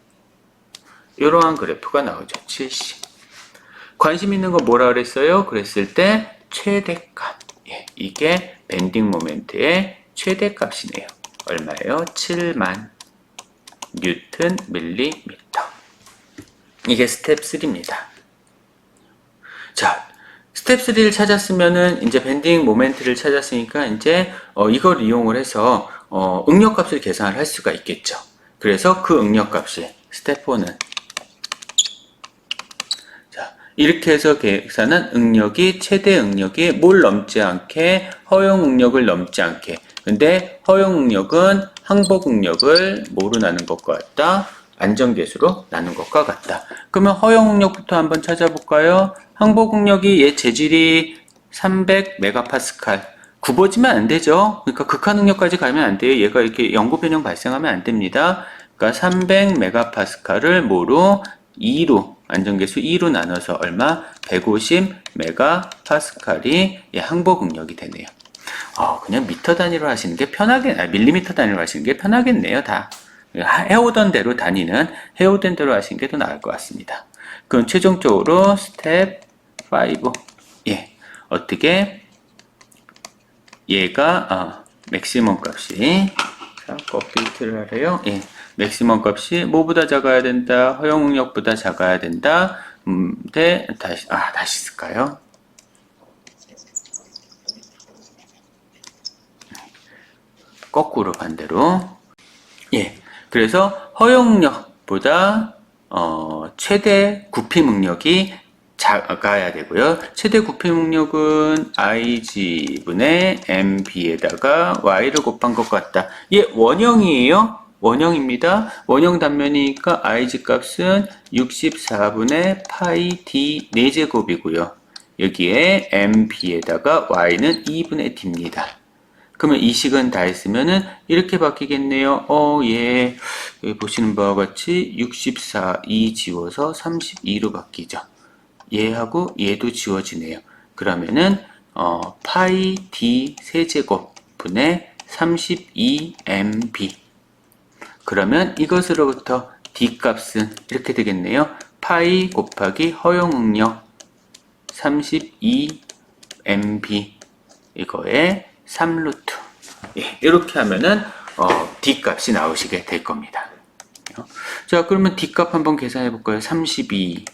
이러한 그래프가 나오죠. 70. 관심 있는 건 뭐라 그랬어요? 그랬을 때 최대값. 이게 밴딩 모멘트의 최대값이네요. 얼마예요? 7만 뉴턴 밀리미터. 이게 스텝 3입니다. 자, 스텝 3를 찾았으면은 이제 밴딩 모멘트를 찾았으니까 이제 이걸 이용을 해서 응력값을 계산을 할 수가 있겠죠. 그래서 그 응력값이 스텝 4는 이렇게 해서 계산한 응력이 최대 응력이 뭘 넘지 않게 허용 응력을 넘지 않게. 근데 허용 응력은 항복 응력을 뭐로 나눈 것과 같다? 안정계수로 나눈 것과 같다. 그러면 허용 응력부터 한번 찾아볼까요? 항복 응력이 얘 재질이 300메가파스칼. 굽어지면 안 되죠. 그러니까 극한 응력까지 가면 안 돼요. 얘가 이렇게 영구 변형 발생하면 안 됩니다. 그러니까 300메가파스칼을 뭐로? 2로 안정계수 2로 나눠서 얼마? 150메가파스칼이 항복 응력이 되네요. 그냥 미터 단위로 하시는 게 밀리미터 단위로 하시는 게 편하겠네요. 다 해오던 대로 단위는 해오던 대로 하시는 게 더 나을 것 같습니다. 그럼 최종적으로 스텝 5 어떻게 얘가 맥시멈 값이 자 업데이트를 하래요. 맥시멈 값이 뭐보다 작아야 된다? 허용 응력보다 작아야 된다? 다시 쓸까요? 거꾸로 반대로. 그래서 허용 응력보다 최대 굽힘 응력이 작아야 되고요. 최대 굽힘 응력은 IG분의 MB에다가 Y를 곱한 것 같다. 원형이에요. 원형입니다. 원형 단면이니까 IG 값은 64분의 파이 D 4제곱이고요. 여기에 MB에다가 Y는 2분의 D입니다. 그러면 이 식은 다 했으면은 이렇게 바뀌겠네요. 여기 보시는 바와 같이 64, 2 지워서 32로 바뀌죠. 얘하고 얘도 지워지네요. 그러면은 파이 D 세제곱 분의 32MB. 그러면 이것으로부터 D 값은 이렇게 되겠네요. 파이 곱하기 허용 응력 32MB 이거에 3루트. 이렇게 하면은 D 값이 나오시게 될 겁니다. 자, 그러면 D 값 한번 계산해 볼까요? 32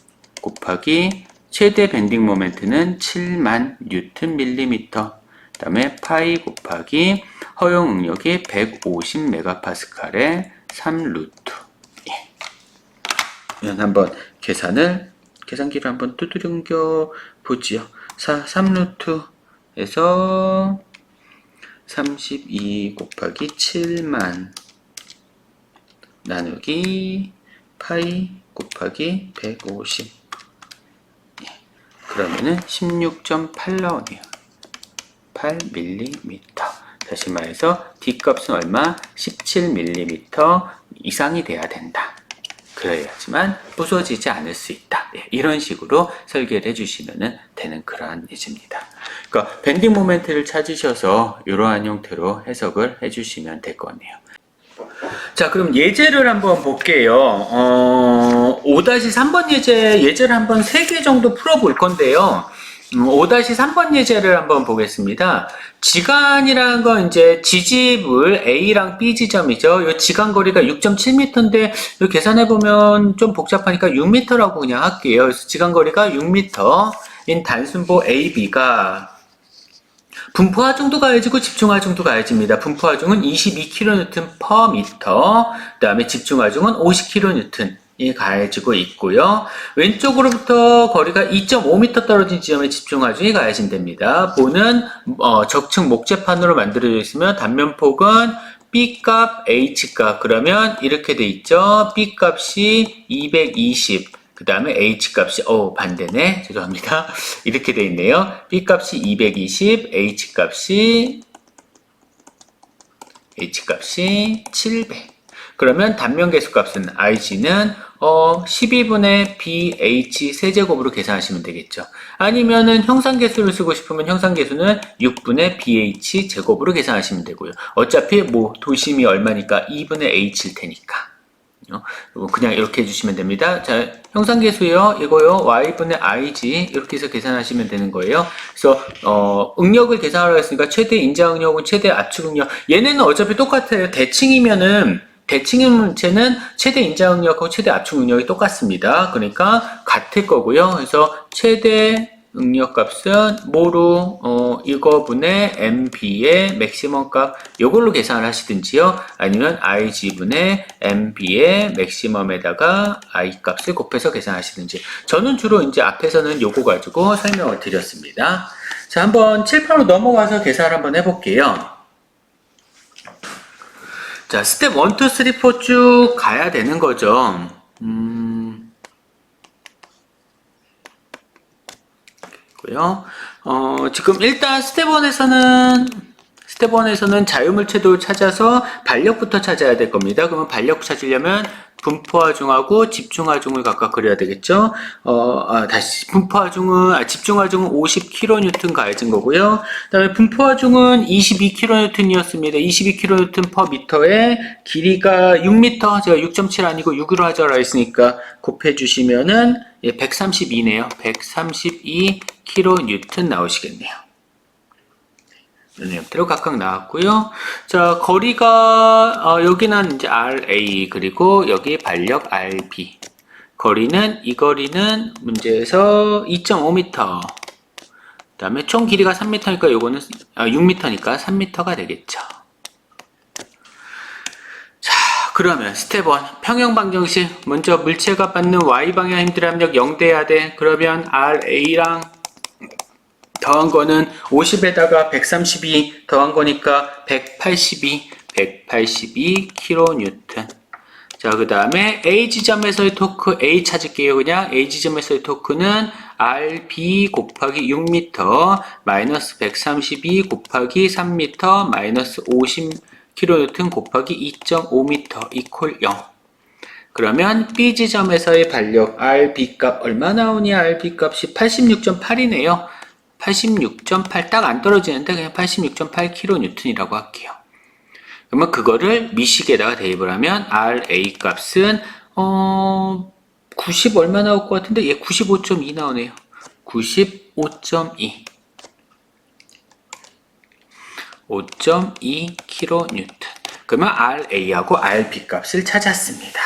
곱하기 최대 밴딩 모멘트는 7만 뉴턴 밀리미터. 그 다음에 파이 곱하기 허용 응력이 150 메가파스칼에 3루트. 한번 계산기를 한번 두드려 보지요. 3루트에서 32 곱하기 7만 나누기 파이 곱하기 150. 그러면은 16.8 나오네요. 8mm. 다시 말해서 D값은 얼마? 17mm 이상이 돼야 된다. 그래야지만 부서지지 않을 수 있다. 이런 식으로 설계를 해주시면 되는 그러한 예제입니다. 그러니까 밴딩 모멘트를 찾으셔서 이러한 형태로 해석을 해주시면 될 것 같네요. 자, 그럼 예제를 한번 볼게요. 5-3번 예제를 한번 3개 정도 풀어볼 건데요. 5-3번 예제를 한번 보겠습니다. 지간이라는 건 이제 지지물 A랑 B 지점이죠. 이 지간 거리가 6.7m인데 이 계산해보면 좀 복잡하니까 6m라고 그냥 할게요. 그래서 지간 거리가 6m인 단순보 AB가 분포 하중도 가해지고 집중 하중도 가해집니다. 분포 하중은 22kN/m, 그 다음에 집중 하중은 50kN이 가해지고 있고요. 왼쪽으로부터 거리가 2.5m 떨어진 지점에 집중 하중이 가해진답니다. 보는 적층 목재판으로 만들어져 있으면 단면폭은 B값, H값 그러면 이렇게 돼 있죠. B값이 220, 그 다음에 H값이 반대네. 죄송합니다. 이렇게 돼 있네요. B값이 220, H값이 700. 그러면 단면 계수값은 IG는 12분의 BH 세제곱으로 계산하시면 되겠죠. 아니면은 형상계수를 쓰고 싶으면 형상계수는 6분의 BH 제곱으로 계산하시면 되고요. 어차피 뭐 도심이 얼마니까 2분의 H일 테니까. 그냥 이렇게 해주시면 됩니다. 자, 형상계수요. 이거요. y분의 ig 이렇게 해서 계산하시면 되는 거예요. 그래서 응력을 계산하라고 했으니까 최대 인자응력은 최대 압축응력. 얘네는 어차피 똑같아요. 대칭이면은 대칭문체는 최대 인자응력하고 최대 압축응력이 똑같습니다. 그러니까 같을 거고요. 그래서 최대 응력값은 뭐로 이거분의 MB의 맥시멈 값 요걸로 계산을 하시든지요. 아니면 IG분의 MB의 맥시멈에다가 I 값을 곱해서 계산하시든지. 저는 주로 이제 앞에서는 요거 가지고 설명을 드렸습니다. 자, 한번 칠판으로 넘어가서 계산을 한번 해볼게요. 자, 스텝 1, 2, 3, 4 쭉 가야 되는 거죠. 지금 일단 스텝 1에서는 자유물체도를 찾아서 반력부터 찾아야 될 겁니다. 그러면 반력 찾으려면 분포하중하고 집중하중을 각각 그려야 되겠죠. 집중하중은 50kN 가해진 거고요. 그 다음에 분포하중은 22kN이었습니다. 22kN/m에 길이가 6m, 제가 6.7 아니고 6으로 하자라 했으니까 곱해주시면은 132네요. 132kN 나오시겠네요. 이런 형태로 각각 나왔고요. 자, 거리가 여기는 이제 RA 그리고 여기 반력 RB. 이 거리는 문제에서 2.5m. 그다음에 총 길이가 3m니까 요거는 6m니까 3m가 되겠죠. 자, 그러면 스텝 1 평형 방정식 먼저 물체가 받는 y 방향 힘들의 압력 0돼야 돼. 그러면 RA랑 더한 거는 50에다가 132 더한 거니까 182 kN. 자, 그 다음에 A 지점에서의 토크 A 찾을게요. 그냥 A 지점에서의 토크는 RB 곱하기 6m 마이너스 132 곱하기 3m 마이너스 50 kN 곱하기 2.5m 이퀄 0. 그러면 B 지점에서의 반력 RB 값 얼마 나오니? RB 값이 86.8이네요. 86.8 딱 안 떨어지는데 그냥 86.8kN이라고 할게요. 그러면 그거를 미식에다가 대입을 하면 RA 값은 90 얼마 나올 것 같은데 95.2 나오네요. 95.2 5.2kN. 그러면 RA하고 RB 값을 찾았습니다.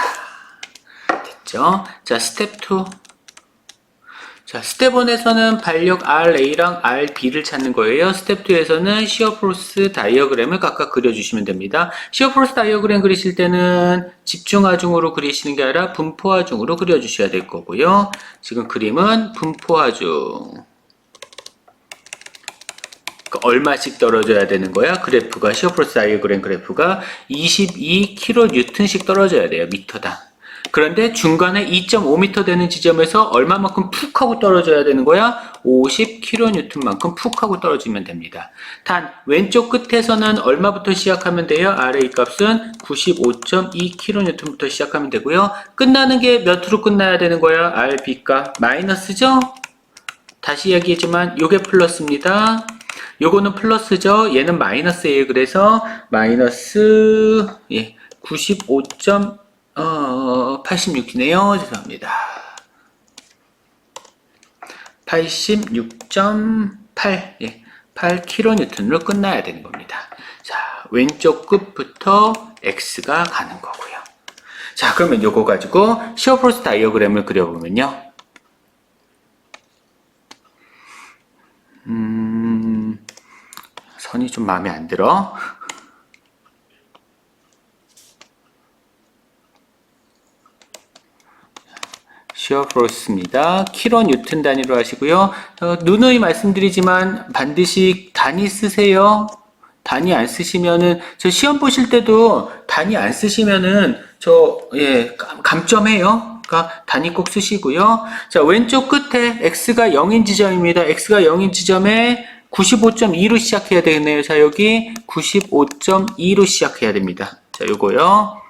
됐죠? 자, 스텝 2. 자, 스텝 1에서는 반력 RA랑 RB를 찾는 거예요. 스텝 2에서는 시어 포스 다이어그램을 각각 그려주시면 됩니다. 시어 포스 다이어그램 그리실 때는 집중하중으로 그리시는 게 아니라 분포하중으로 그려주셔야 될 거고요. 지금 그림은 분포하중. 얼마씩 떨어져야 되는 거야? 그래프가, 시어 포스 다이어그램 그래프가 22kN씩 떨어져야 돼요. 미터당. 그런데 중간에 2.5m 되는 지점에서 얼마만큼 푹 하고 떨어져야 되는 거야? 50kN만큼 푹 하고 떨어지면 됩니다. 단 왼쪽 끝에서는 얼마부터 시작하면 돼요? RA 값은 95.2kN부터 시작하면 되고요. 끝나는 게 몇으로 끝나야 되는 거야? RB 값 마이너스죠? 다시 이야기했지만 요게 플러스입니다. 요거는 플러스죠? 얘는 마이너스예요. 그래서 마이너스 96이네요. 죄송합니다. 86.8 8kN로 끝나야 되는 겁니다. 자, 왼쪽 끝부터 X가 가는 거고요. 자, 그러면 요거 가지고 시어 포스 다이어그램을 그려보면요. 선이 좀 마음에 안 들어. 시어 포스입니다. 킬로뉴턴 단위로 하시고요. 누누이 말씀드리지만 반드시 단위 쓰세요. 단위 안 쓰시면은 저 시험 보실 때도 단위 안 쓰시면은 감점해요. 그러니까 단위 꼭 쓰시고요. 자, 왼쪽 끝에 x가 0인 지점입니다. x가 0인 지점에 95.2로 시작해야 되겠네요. 자, 여기 95.2로 시작해야 됩니다. 자, 요거요.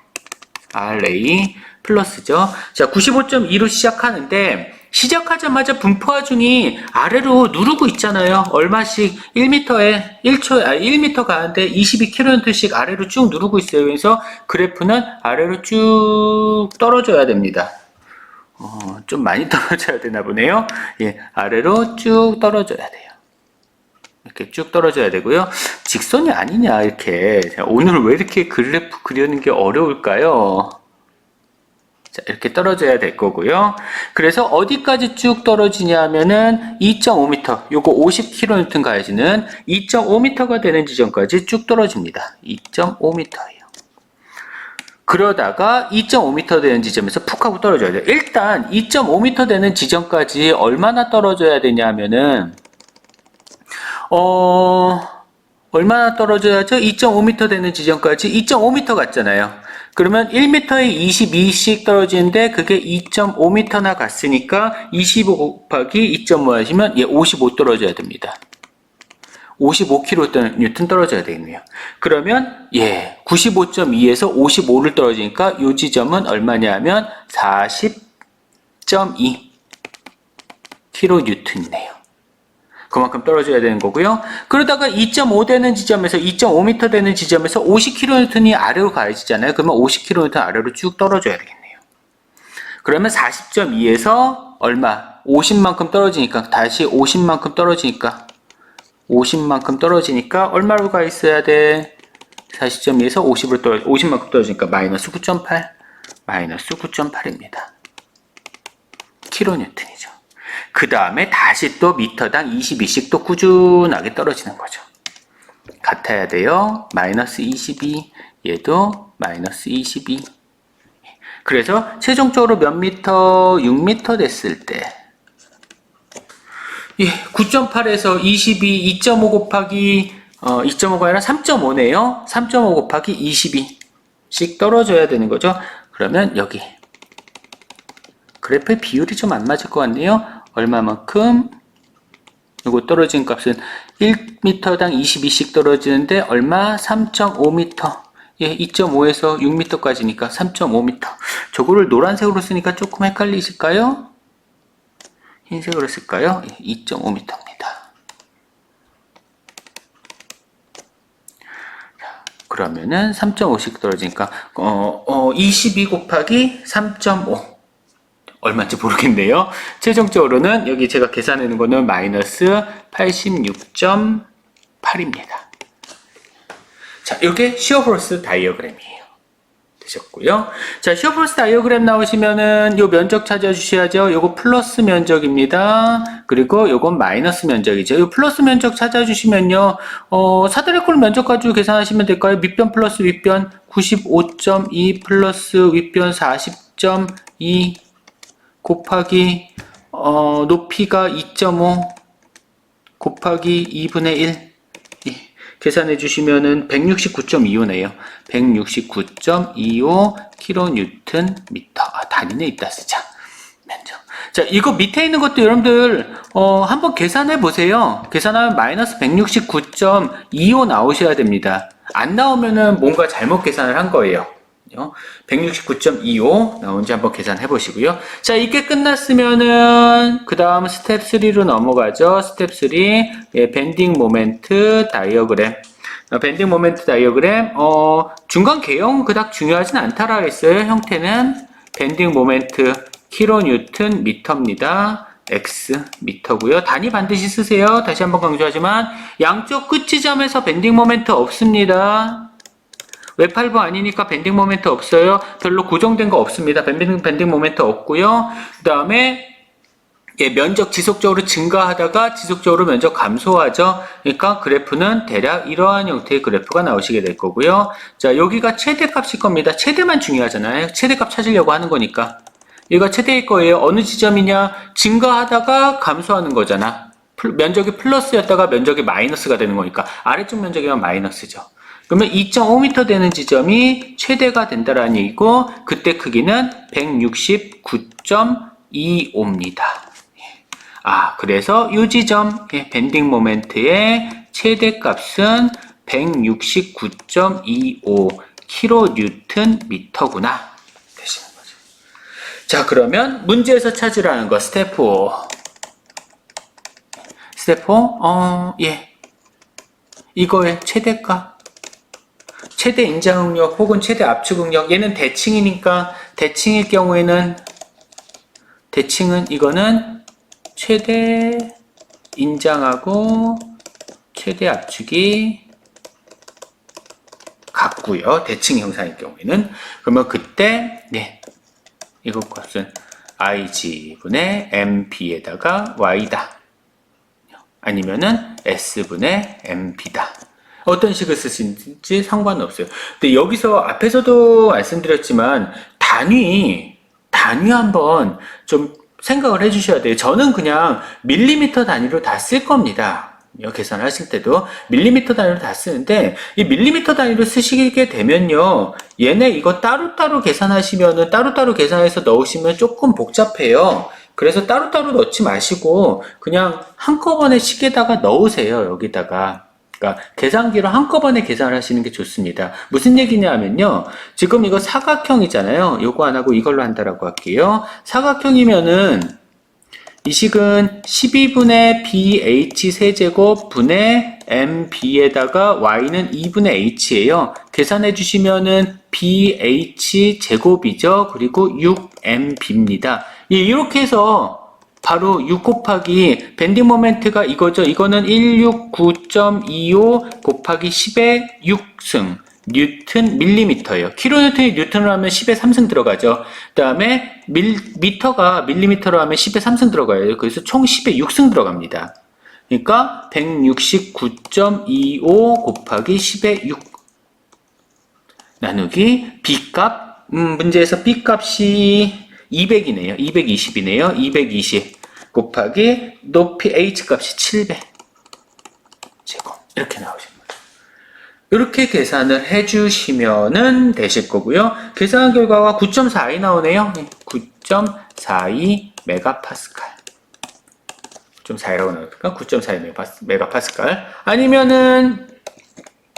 RA 플러스죠. 자, 95.2로 시작하는데 시작하자마자 분포하중이 아래로 누르고 있잖아요. 얼마씩 1m 가는데 22kN씩 아래로 쭉 누르고 있어요. 그래서 그래프는 아래로 쭉 떨어져야 됩니다. 좀 많이 떨어져야 되나 보네요. 예, 아래로 쭉 떨어져야 돼요. 이렇게 쭉 떨어져야 되고요. 직선이 아니냐, 이렇게. 자, 오늘 왜 이렇게 그래프 그리는 게 어려울까요? 자, 이렇게 떨어져야 될 거고요. 그래서 어디까지 쭉 떨어지냐 하면은 2.5m, 요거 50kN 가야지는 2.5m가 되는 지점까지 쭉 떨어집니다. 2.5m예요. 그러다가 2.5m 되는 지점에서 푹 하고 떨어져야 돼요. 일단 2.5m 되는 지점까지 얼마나 떨어져야 되냐 하면은 얼마나 떨어져야죠? 2.5m 되는 지점까지 2.5m 갔잖아요. 그러면 1m에 22씩 떨어지는데 그게 2.5m나 갔으니까 25 곱하기 2.5 하시면 55 떨어져야 됩니다. 55kN 떨어져야 되겠네요. 그러면 95.2에서 55를 떨어지니까 이 지점은 얼마냐 하면 40.2 kN이네요. 그만큼 떨어져야 되는 거고요. 그러다가 2.5 되는 지점에서 2.5m 되는 지점에서 50kN이 아래로 가야지잖아요. 그러면 50kN 아래로 쭉 떨어져야 되겠네요. 그러면 40.2에서 얼마? 50만큼 떨어지니까 다시 50만큼 떨어지니까 50만큼 떨어지니까 얼마로 가 있어야 돼? 40.2에서 50만큼 떨어지니까 마이너스 9.8 마이너스 9.8입니다. 킬로뉴턴이죠. 그 다음에 다시 또 미터당 22씩 또 꾸준하게 떨어지는 거죠. 같아야 돼요. 마이너스 22, 얘도 마이너스 22. 그래서 최종적으로 몇 미터? 6미터 됐을 때 9.8에서 22, 2.5 곱하기 2.5가 아니라 3.5네요. 3.5 곱하기 22씩 떨어져야 되는 거죠. 그러면 여기 그래프의 비율이 좀 안 맞을 것 같네요. 얼마만큼? 이거 떨어진 값은 1m당 22씩 떨어지는데 얼마? 3.5m. 2.5에서 6m까지니까 3.5m. 저거를 노란색으로 쓰니까 조금 헷갈리실까요? 흰색으로 쓸까요? 2.5m입니다. 그러면은 3.5씩 떨어지니까 22 곱하기 3.5 얼마인지 모르겠네요. 최종적으로는 여기 제가 계산하는 거는 마이너스 86.8입니다. 자, 이게 시어 포스 다이어그램이에요. 되셨고요. 자, 시어포스 다이어그램 나오시면은 요 면적 찾아주셔야죠. 요거 플러스 면적입니다. 그리고 요건 마이너스 면적이죠. 요 플러스 면적 찾아주시면요. 사다리꼴 면적 가지고 계산하시면 될까요? 밑변 플러스 윗변 95.2 플러스 윗변 40.2 곱하기 높이가 2.5 곱하기 2분의 1 계산해 주시면은 169.25네요. 169.25 kNm. 단위는 이따 쓰자. 면적. 자, 이거 밑에 있는 것도 여러분들 한번 계산해 보세요. 계산하면 마이너스 169.25 나오셔야 됩니다. 안 나오면은 뭔가 잘못 계산을 한 거예요. 169.25 나온지 한번 계산해 보시고요. 자, 이게 끝났으면은 그 다음 스텝 3로 넘어가죠. 스텝 3 밴딩 모멘트 다이어그램. 밴딩 모멘트 다이어그램 중간 개형 그닥 중요하진 않다라 했어요. 형태는 밴딩 모멘트 킬로뉴턴 미터입니다. X 미터고요. 단위 반드시 쓰세요. 다시 한번 강조하지만 양쪽 끝 지점에서 밴딩 모멘트 없습니다. 웹8부 아니니까 밴딩 모멘트 없어요. 별로 고정된 거 없습니다. 밴딩 모멘트 없고요. 그 다음에 면적 지속적으로 증가하다가 지속적으로 면적 감소하죠. 그러니까 그래프는 대략 이러한 형태의 그래프가 나오시게 될 거고요. 자, 여기가 최대값일 겁니다. 최대만 중요하잖아요. 최대값 찾으려고 하는 거니까. 얘가 최대일 거예요. 어느 지점이냐? 증가하다가 감소하는 거잖아. 면적이 플러스였다가 면적이 마이너스가 되는 거니까 아래쪽 면적이면 마이너스죠. 그러면 2.5m 되는 지점이 최대가 된다라는 얘기고 그때 크기는 169.25입니다. 그래서 이 지점 밴딩 모멘트의 최대값은 169.25 kNm구나 되시는 거죠. 자, 그러면 문제에서 찾으라는 거 스텝 4. 스텝 4 이거의 최대값, 최대 인장응력 혹은 최대 압축응력, 얘는 대칭이니까 대칭일 경우에는 이거는 최대 인장하고 최대 압축이 같고요. 대칭 형상일 경우에는 그러면 그때 이것 값은 ig분의 mp에다가 y다. 아니면은 s분의 mp다. 어떤 식을 쓰시는지 상관없어요. 근데 여기서 앞에서도 말씀드렸지만 단위 한번 좀 생각을 해주셔야 돼요. 저는 그냥 밀리미터 단위로 다 쓸 겁니다. 계산하실 때도 밀리미터 단위로 다 쓰는데 이 밀리미터 단위로 쓰시게 되면요, 얘네 이거 따로따로 계산하시면은 따로따로 계산해서 넣으시면 조금 복잡해요. 그래서 따로따로 넣지 마시고 그냥 한꺼번에 식에다가 넣으세요. 여기다가. 그러니까 계산기로 한꺼번에 계산을 하시는 게 좋습니다. 무슨 얘기냐면요, 지금 이거 사각형이잖아요. 요거 안 하고 이걸로 한다라고 할게요. 사각형이면은 이 식은 12분의 bh 세제곱 분의 mb에다가 y는 2분의 h예요. 계산해 주시면은 bh 제곱이죠. 그리고 6mb입니다. 이렇게 해서 바로 6 곱하기 밴딩 모멘트가 이거죠. 이거는 169.25 곱하기 10의 6승 뉴턴 밀리미터예요. 킬로뉴턴이 뉴턴으로 하면 10의 3승 들어가죠. 그 다음에 미터가 밀리미터로 하면 10의 3승 들어가요. 그래서 총 10의 6승 들어갑니다. 그러니까 169.25 곱하기 10의 6 나누기 B값, 문제에서 B값이 200이네요. 220이네요. 220 곱하기 높이 H값이 700 제곱 이렇게 나오십니다. 이렇게 계산을 해주시면은 되실 거고요. 계산 결과가 9.42 나오네요. 9.42 메가파스칼. 9.42라고 나오니까 9.42 메가파스칼. 아니면은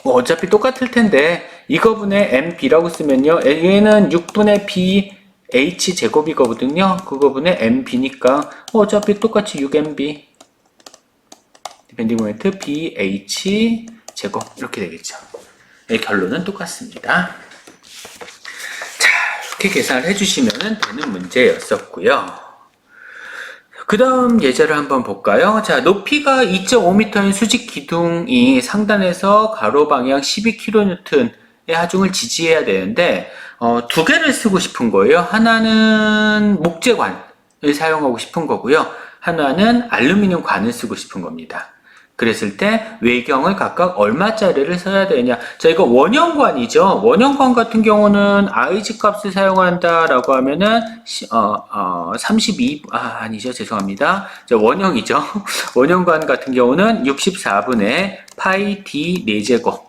뭐 어차피 똑같을 텐데 이거분의 MB라고 쓰면요, 얘는 6분의 B H 제곱이거든요. 그거분의 MB니까 어차피 똑같이 6MB 밴딩 모멘트 BH 제곱 이렇게 되겠죠. 결론은 똑같습니다. 자, 이렇게 계산을 해주시면 되는 문제였었고요. 그 다음 예제를 한번 볼까요? 자, 높이가 2.5m인 수직 기둥이 상단에서 가로 방향 12kN 하중을 지지해야 되는데 두 개를 쓰고 싶은 거예요. 하나는 목재관을 사용하고 싶은 거고요. 하나는 알루미늄 관을 쓰고 싶은 겁니다. 그랬을 때 외경을 각각 얼마짜리를 써야 되냐. 자, 이거 원형관이죠. 원형관 같은 경우는 IG 값을 사용한다라고 하면은 32, 아니죠. 죄송합니다. 자, 원형이죠. 원형관 같은 경우는 64분의 파이 D 4제곱.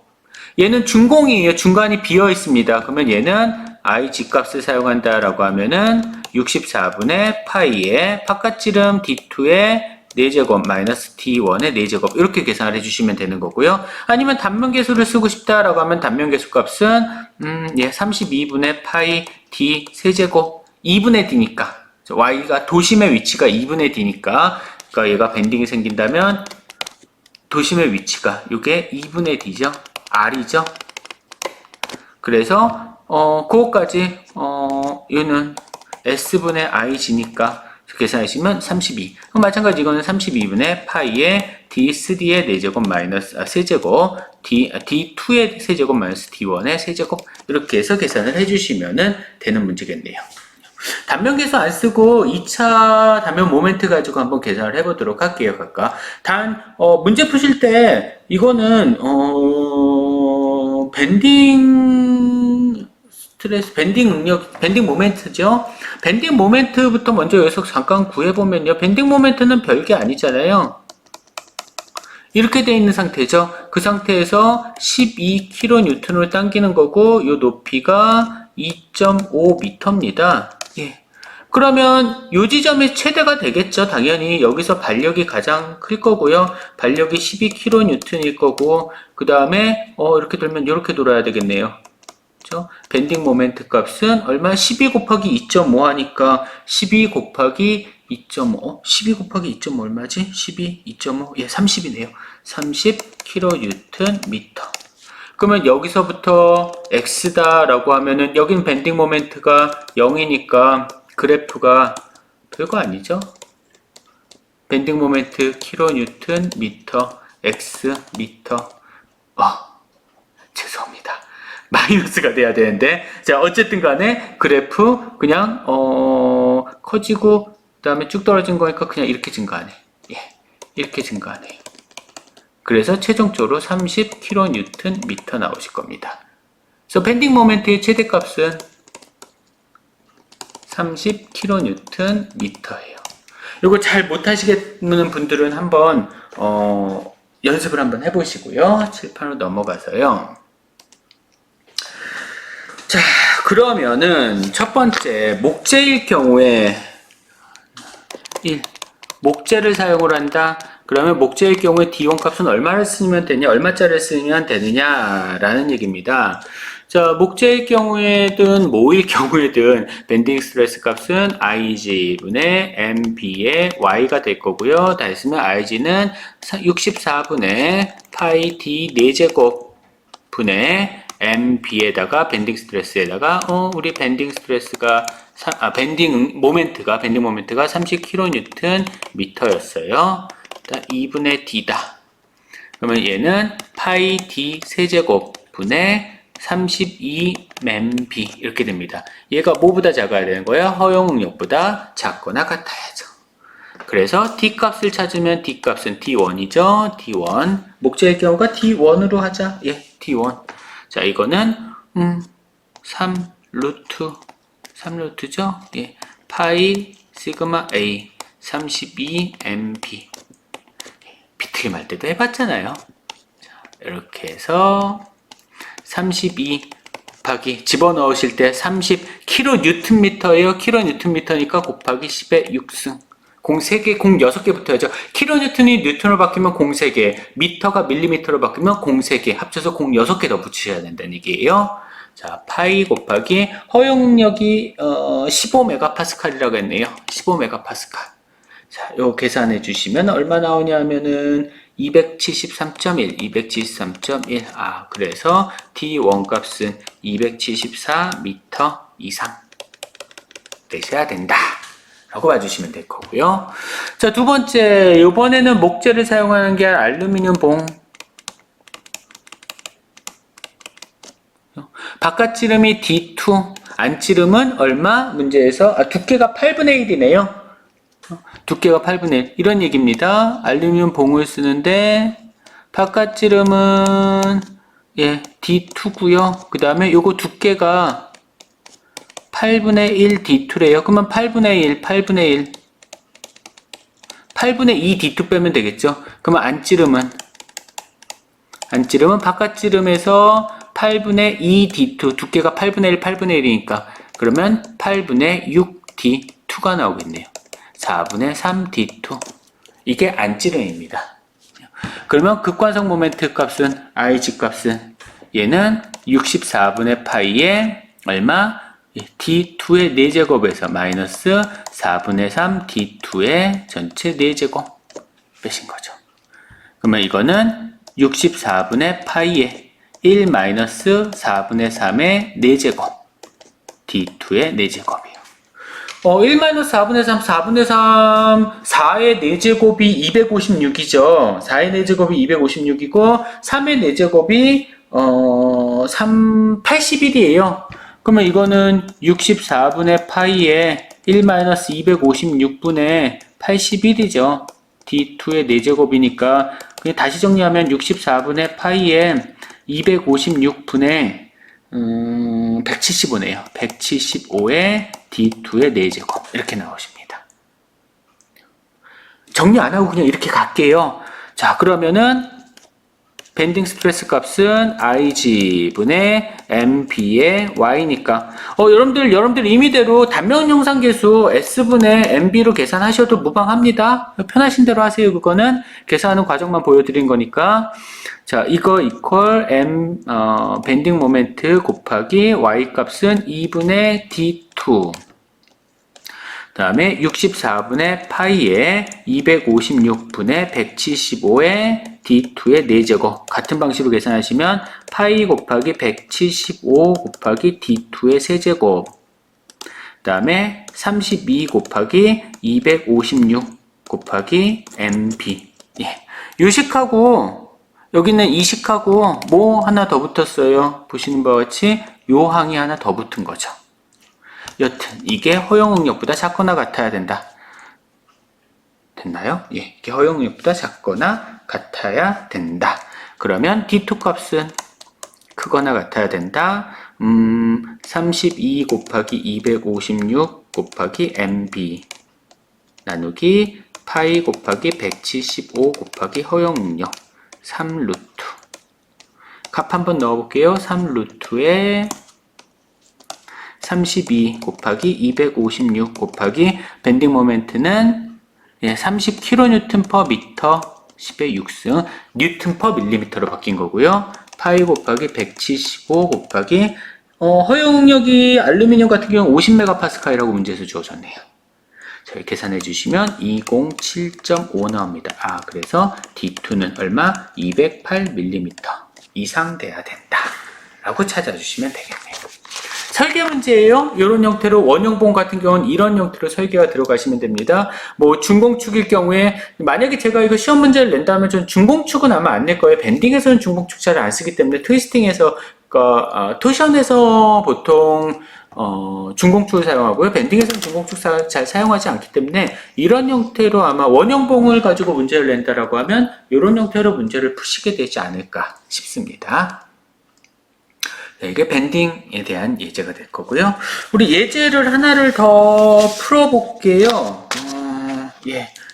얘는 준공이에요. 중간이 비어 있습니다. 그러면 얘는 IG 값을 사용한다라고 하면은 64분의 파이에 바깥지름 D2의 4제곱 마이너스 D1의 4제곱 이렇게 계산을 해주시면 되는 거고요. 아니면 단면계수를 쓰고 싶다라고 하면 단면계수 값은 32분의 파이 D 세제곱 2분의 D니까 Y가 도심의 위치가 2분의 D니까 그러니까 얘가 밴딩이 생긴다면 도심의 위치가 이게 2분의 D죠. R이죠. 그래서 그거까지 얘는 S분의 IG니까 계산하시면 32. 그럼 마찬가지 이거는 32분의 파이에 D3의 4제곱 마이너스 세제곱 D2의 세제곱 마이너스 D1의 세제곱 이렇게 해서 계산을 해주시면 되는 문제겠네요. 단면계수 안 쓰고 2차 단면 모멘트 가지고 한번 계산을 해보도록 할게요. 각각. 문제 푸실 때 이거는 밴딩 스트레스, 밴딩 응력, 밴딩 모멘트죠. 밴딩 모멘트부터 먼저 여기서 잠깐 구해보면요. 밴딩 모멘트는 별게 아니잖아요. 이렇게 되어 있는 상태죠. 그 상태에서 12kN으로 당기는 거고, 요 높이가 2.5m입니다. 예. 그러면 요 지점이 최대가 되겠죠. 당연히 여기서 발력이 가장 클 거고요. 발력이 12kN일 거고, 그 다음에 이렇게 돌면 이렇게 돌아야 되겠네요. 그렇죠? 밴딩 모멘트 값은 얼마? 12 곱하기 2.5 하니까 12 곱하기 2.5 12 곱하기 2.5 얼마지? 12, 2.5 예, 30이네요. 30kNm. 그러면 여기서부터 X다라고 하면은 여긴 밴딩 모멘트가 0이니까 그래프가 별거 아니죠? 밴딩 모멘트 kN 미터 X 미터 죄송합니다. 마이너스가 돼야 되는데 자 어쨌든 간에 그래프 그냥 커지고 그 다음에 쭉 떨어진 거니까 그냥 이렇게 증가하네. 예, 이렇게 증가하네요. 그래서 최종적으로 30kNm 나오실 겁니다. 그래서 밴딩 모멘트의 최대값은 30kNm예요. 이거 잘 못하시겠는 분들은 한번 연습을 한번 해보시고요. 칠판으로 넘어가서요. 자, 그러면은 첫 번째 목재일 경우에 목재를 사용을 한다. 그러면 목재일 경우에 D1 값은 얼마를 쓰면 되냐, 얼마짜리를 쓰면 되느냐라는 얘기입니다. 자, 목재일 경우에든 모일 경우에든 밴딩 스트레스 값은 IG분의 MB의 Y가 될 거고요. 다 했으면 IG는 64분의 파이 D 4제곱 분의 MB에다가 밴딩 스트레스에다가 우리 밴딩 스트레스가 밴딩 모멘트가 30kNm였어요. 2분의 D다. 그러면 얘는 파이 D 세제곱 분의 32mb 이렇게 됩니다. 얘가 뭐보다 작아야 되는 거예요? 허용 응력보다 작거나 같아야죠. 그래서 D 값을 찾으면 D 값은 D1이죠. D1. 목재의 경우가 D1으로 하자. 예, D1. 자, 이거는 3루트죠. 예. 파이 시그마 A 32mb. 비트림 할 때도 해봤잖아요. 자, 이렇게 해서 32 곱하기 집어넣으실 때 30kNm예요. kNm니까 곱하기 10의 6승. 공 3개, 공 6개 붙어야죠. kN이 뉴턴으로 바뀌면 공 3개, 미터가 밀리미터로 바뀌면 공 3개, 합쳐서 공 6개 더 붙이셔야 된다는 얘기예요. 자, 파이 곱하기 허용력이 15메가파스칼이라고 했네요. 15메가파스칼. 자, 요 계산해 주시면 얼마 나오냐 하면은 273.1, 273.1. 그래서 T1 값은 274m 이상 되셔야 된다. 라고 봐주시면 될 거고요. 자, 두 번째, 이번에는 목재를 사용하는 게 알루미늄 봉. 바깥지름이 D2, 안지름은 얼마? 문제에서 두께가 8분의 1이네요. 두께가 8분의 1 이런 얘기입니다. 알루미늄 봉을 쓰는데 바깥지름은 D2고요. 그 다음에 요거 두께가 8분의 1 D2래요. 그러면 8분의 2 D2 빼면 되겠죠. 그러면 안지름은 바깥지름에서 8분의 2 D2, 두께가 8분의 1이니까 그러면 8분의 6 D2가 나오겠네요. 4분의 3 D2. 이게 안지름입니다. 그러면 극관성 모멘트 값은 IG 값은 얘는 64분의 파이에 얼마? D2의 4제곱에서 마이너스 4분의 3 D2의 전체 4제곱 빼신 거죠. 그러면 이거는 64분의 파이에 1 마이너스 4분의 3의 4제곱 D2의 4제곱이에요. 1 마이너스 4분의 3, 4분의 3, 4의 4제곱이 256이죠. 4의 4제곱이 256이고 3의 4제곱이 81이에요. 그러면 이거는 64분의 파이에 1 마이너스 256분의 81이죠. D2의 4제곱이니까 다시 정리하면 64분의 파이에 256분의 175네요. 175의 D2의 4제곱 이렇게 나오십니다. 정리 안 하고 그냥 이렇게 갈게요. 자, 그러면은 밴딩 스트레스 값은 IG분의 MB의 Y니까 여러분들 임의대로 단면 형상 계수 S분의 MB로 계산하셔도 무방합니다. 편하신 대로 하세요. 그거는 계산하는 과정만 보여드린 거니까. 자, 이거 이퀄 밴딩 모멘트 곱하기 Y 값은 2분의 D2. 그 다음에 64분의 파이에 256분의 175의 D2의 4제곱 같은 방식으로 계산하시면 파이 곱하기 175 곱하기 D2의 세제곱 그 다음에 32 곱하기 256 곱하기 MB 요식하고 여기는 이식하고 뭐 하나 더 붙었어요. 보시는 바와 같이 요 항이 하나 더 붙은 거죠. 여튼 이게 허용 응력보다 작거나 같아야 된다. 됐나요? 예, 이게 허용 응력보다 작거나 같아야 된다. 그러면 D2 값은 크거나 같아야 된다. 32 곱하기 256 곱하기 MB 나누기 파이 곱하기 175 곱하기 허용 응력 3루트 값 한번 넣어볼게요. 3루트에 32 곱하기 256 곱하기 밴딩 모멘트는 30kN per 미터 10의 6승 뉴튼 per 밀리미터로 바뀐 거고요. 파이 곱하기 175 곱하기 허용 응력이 알루미늄 같은 경우 50MPa라고 문제에서 주어졌네요. 자, 계산해 주시면 207.5 나옵니다. 그래서 D2는 얼마? 208mm 이상 돼야 된다. 라고 찾아주시면 되겠네요. 설계 문제예요. 이런 형태로 원형봉 같은 경우는 이런 형태로 설계가 들어가시면 됩니다. 뭐 중공축일 경우에 만약에 제가 이거 시험 문제를 낸다면 전 중공축은 아마 안 낼 거예요. 밴딩에서는 중공축 잘 안 쓰기 때문에 트위스팅에서 토션에서 보통 중공축을 사용하고요. 밴딩에서는 중공축 잘 사용하지 않기 때문에 이런 형태로 아마 원형봉을 가지고 문제를 낸다라고 하면 이런 형태로 문제를 푸시게 되지 않을까 싶습니다. 이게 밴딩에 대한 예제가 될 거고요. 우리 예제를 하나를 더 풀어볼게요.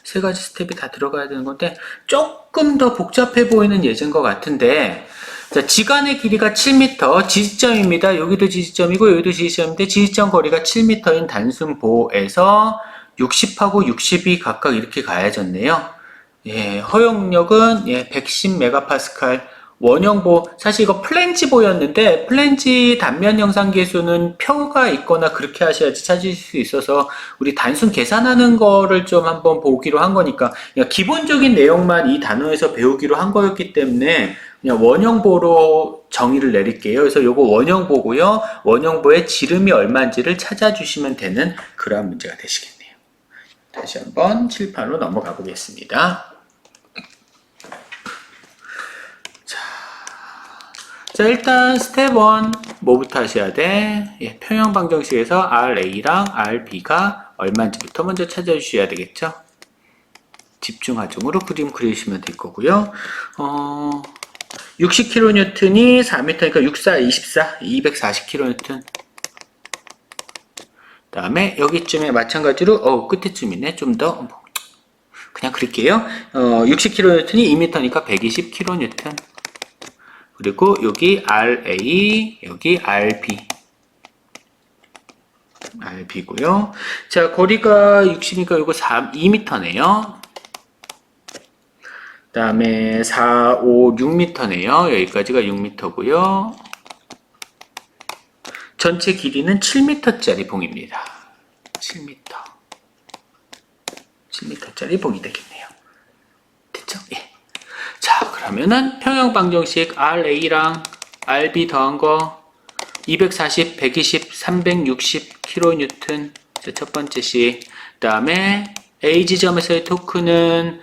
세 가지 스텝이 다 들어가야 되는 건데 조금 더 복잡해 보이는 예제인 것 같은데 자, 지간의 길이가 7m, 지지점입니다. 여기도 지지점이고 여기도 지지점인데 지지점 거리가 7m인 단순보에서 60하고 60이 각각 이렇게 가해졌네요. 허용력은 110MPa 원형보, 사실 이거 플랜지보였는데 플랜지 단면 형상 계수는 표가 있거나 그렇게 하셔야지 찾으실 수 있어서 우리 단순 계산하는 거를 좀 한번 보기로 한 거니까 그냥 기본적인 내용만 이 단어에서 배우기로 한 거였기 때문에 그냥 원형보로 정의를 내릴게요. 그래서 요거 원형보고요. 원형보의 지름이 얼마인지를 찾아주시면 되는 그러한 문제가 되시겠네요. 다시 한번 칠판으로 넘어가 보겠습니다. 자, 일단 스텝 1 뭐부터 하셔야 돼? 예, 평형 방정식에서 RA랑 RB가 얼마인지부터 먼저 찾아주셔야 되겠죠? 집중하중으로 그림 그리시면 될 거고요. 60kN이 4m니까 64, 24, 240kN. 다음에 여기쯤에 마찬가지로 끝에쯤이네. 좀 더 그냥 그릴게요. 60kN이 2m니까 120kN. 그리고 여기 RA, 여기 RB고요. 자, 거리가 60이니까 이거 2m네요. 그 다음에 4, 5, 6m네요. 여기까지가 6m고요. 전체 길이는 7m짜리 봉입니다. 7m짜리 봉이 되겠네요. 됐죠? 예. 자, 그러면은 평형 방정식 RA랑 RB 더한 거 240, 120, 360kN. 자, 첫 번째 식. 그 다음에 A 지점에서의 토크는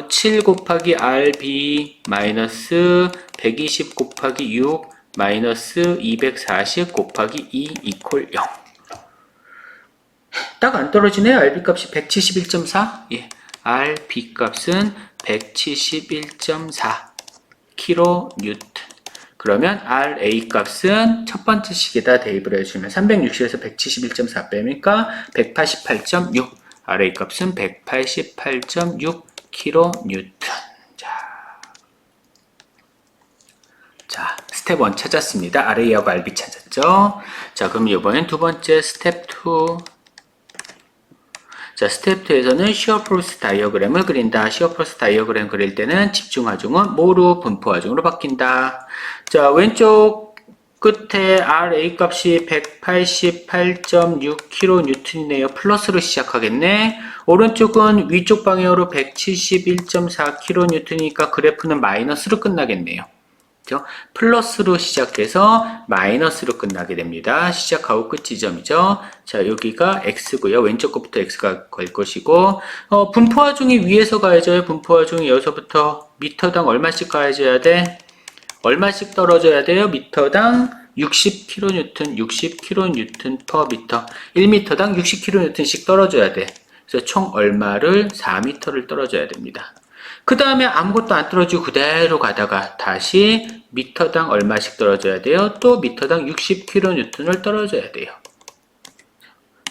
7 곱하기 RB 마이너스 120 곱하기 6 마이너스 240 곱하기 2 이퀄 0. 딱 안 떨어지네요. RB 값이 171.4. 예. RB 값은 171.4 kN. 그러면 RA 값은 첫 번째 식에다 대입을 해주면 360에서 171.4 빼니까 188.6. RA 값은 188.6 kN. 자, 스텝 1 찾았습니다. RA하고 RB 찾았죠? 자, 그럼 이번엔 두 번째 스텝 2. 자, 스텝 2에서는 시어 프로스 다이어그램을 그린다. 시어 프로스 다이어그램 그릴 때는 집중하중은 뭐로 분포하중으로 바뀐다. 자, 왼쪽 끝에 RA 값이 188.6kN이네요. 플러스로 시작하겠네. 오른쪽은 위쪽 방향으로 171.4kN이니까 그래프는 마이너스로 끝나겠네요. 플러스로 시작해서 마이너스로 끝나게 됩니다. 시작하고 끝 지점이죠. 자, 여기가 x고요. 왼쪽 것부터 x가 걸 것이고, 분포하중이 위에서 가야죠. 분포하중이 여기서부터 미터당 얼마씩 가야줘야 돼? 얼마씩 떨어져야 돼요? 미터당 60kN, 60kN per 미터. 1미터당 60kN씩 떨어져야 돼. 그래서 총 얼마를? 4m를 떨어져야 됩니다. 그 다음에 아무것도 안 떨어지고 그대로 가다가 다시 미터당 얼마씩 떨어져야 돼요? 또 미터당 60kN을 떨어져야 돼요.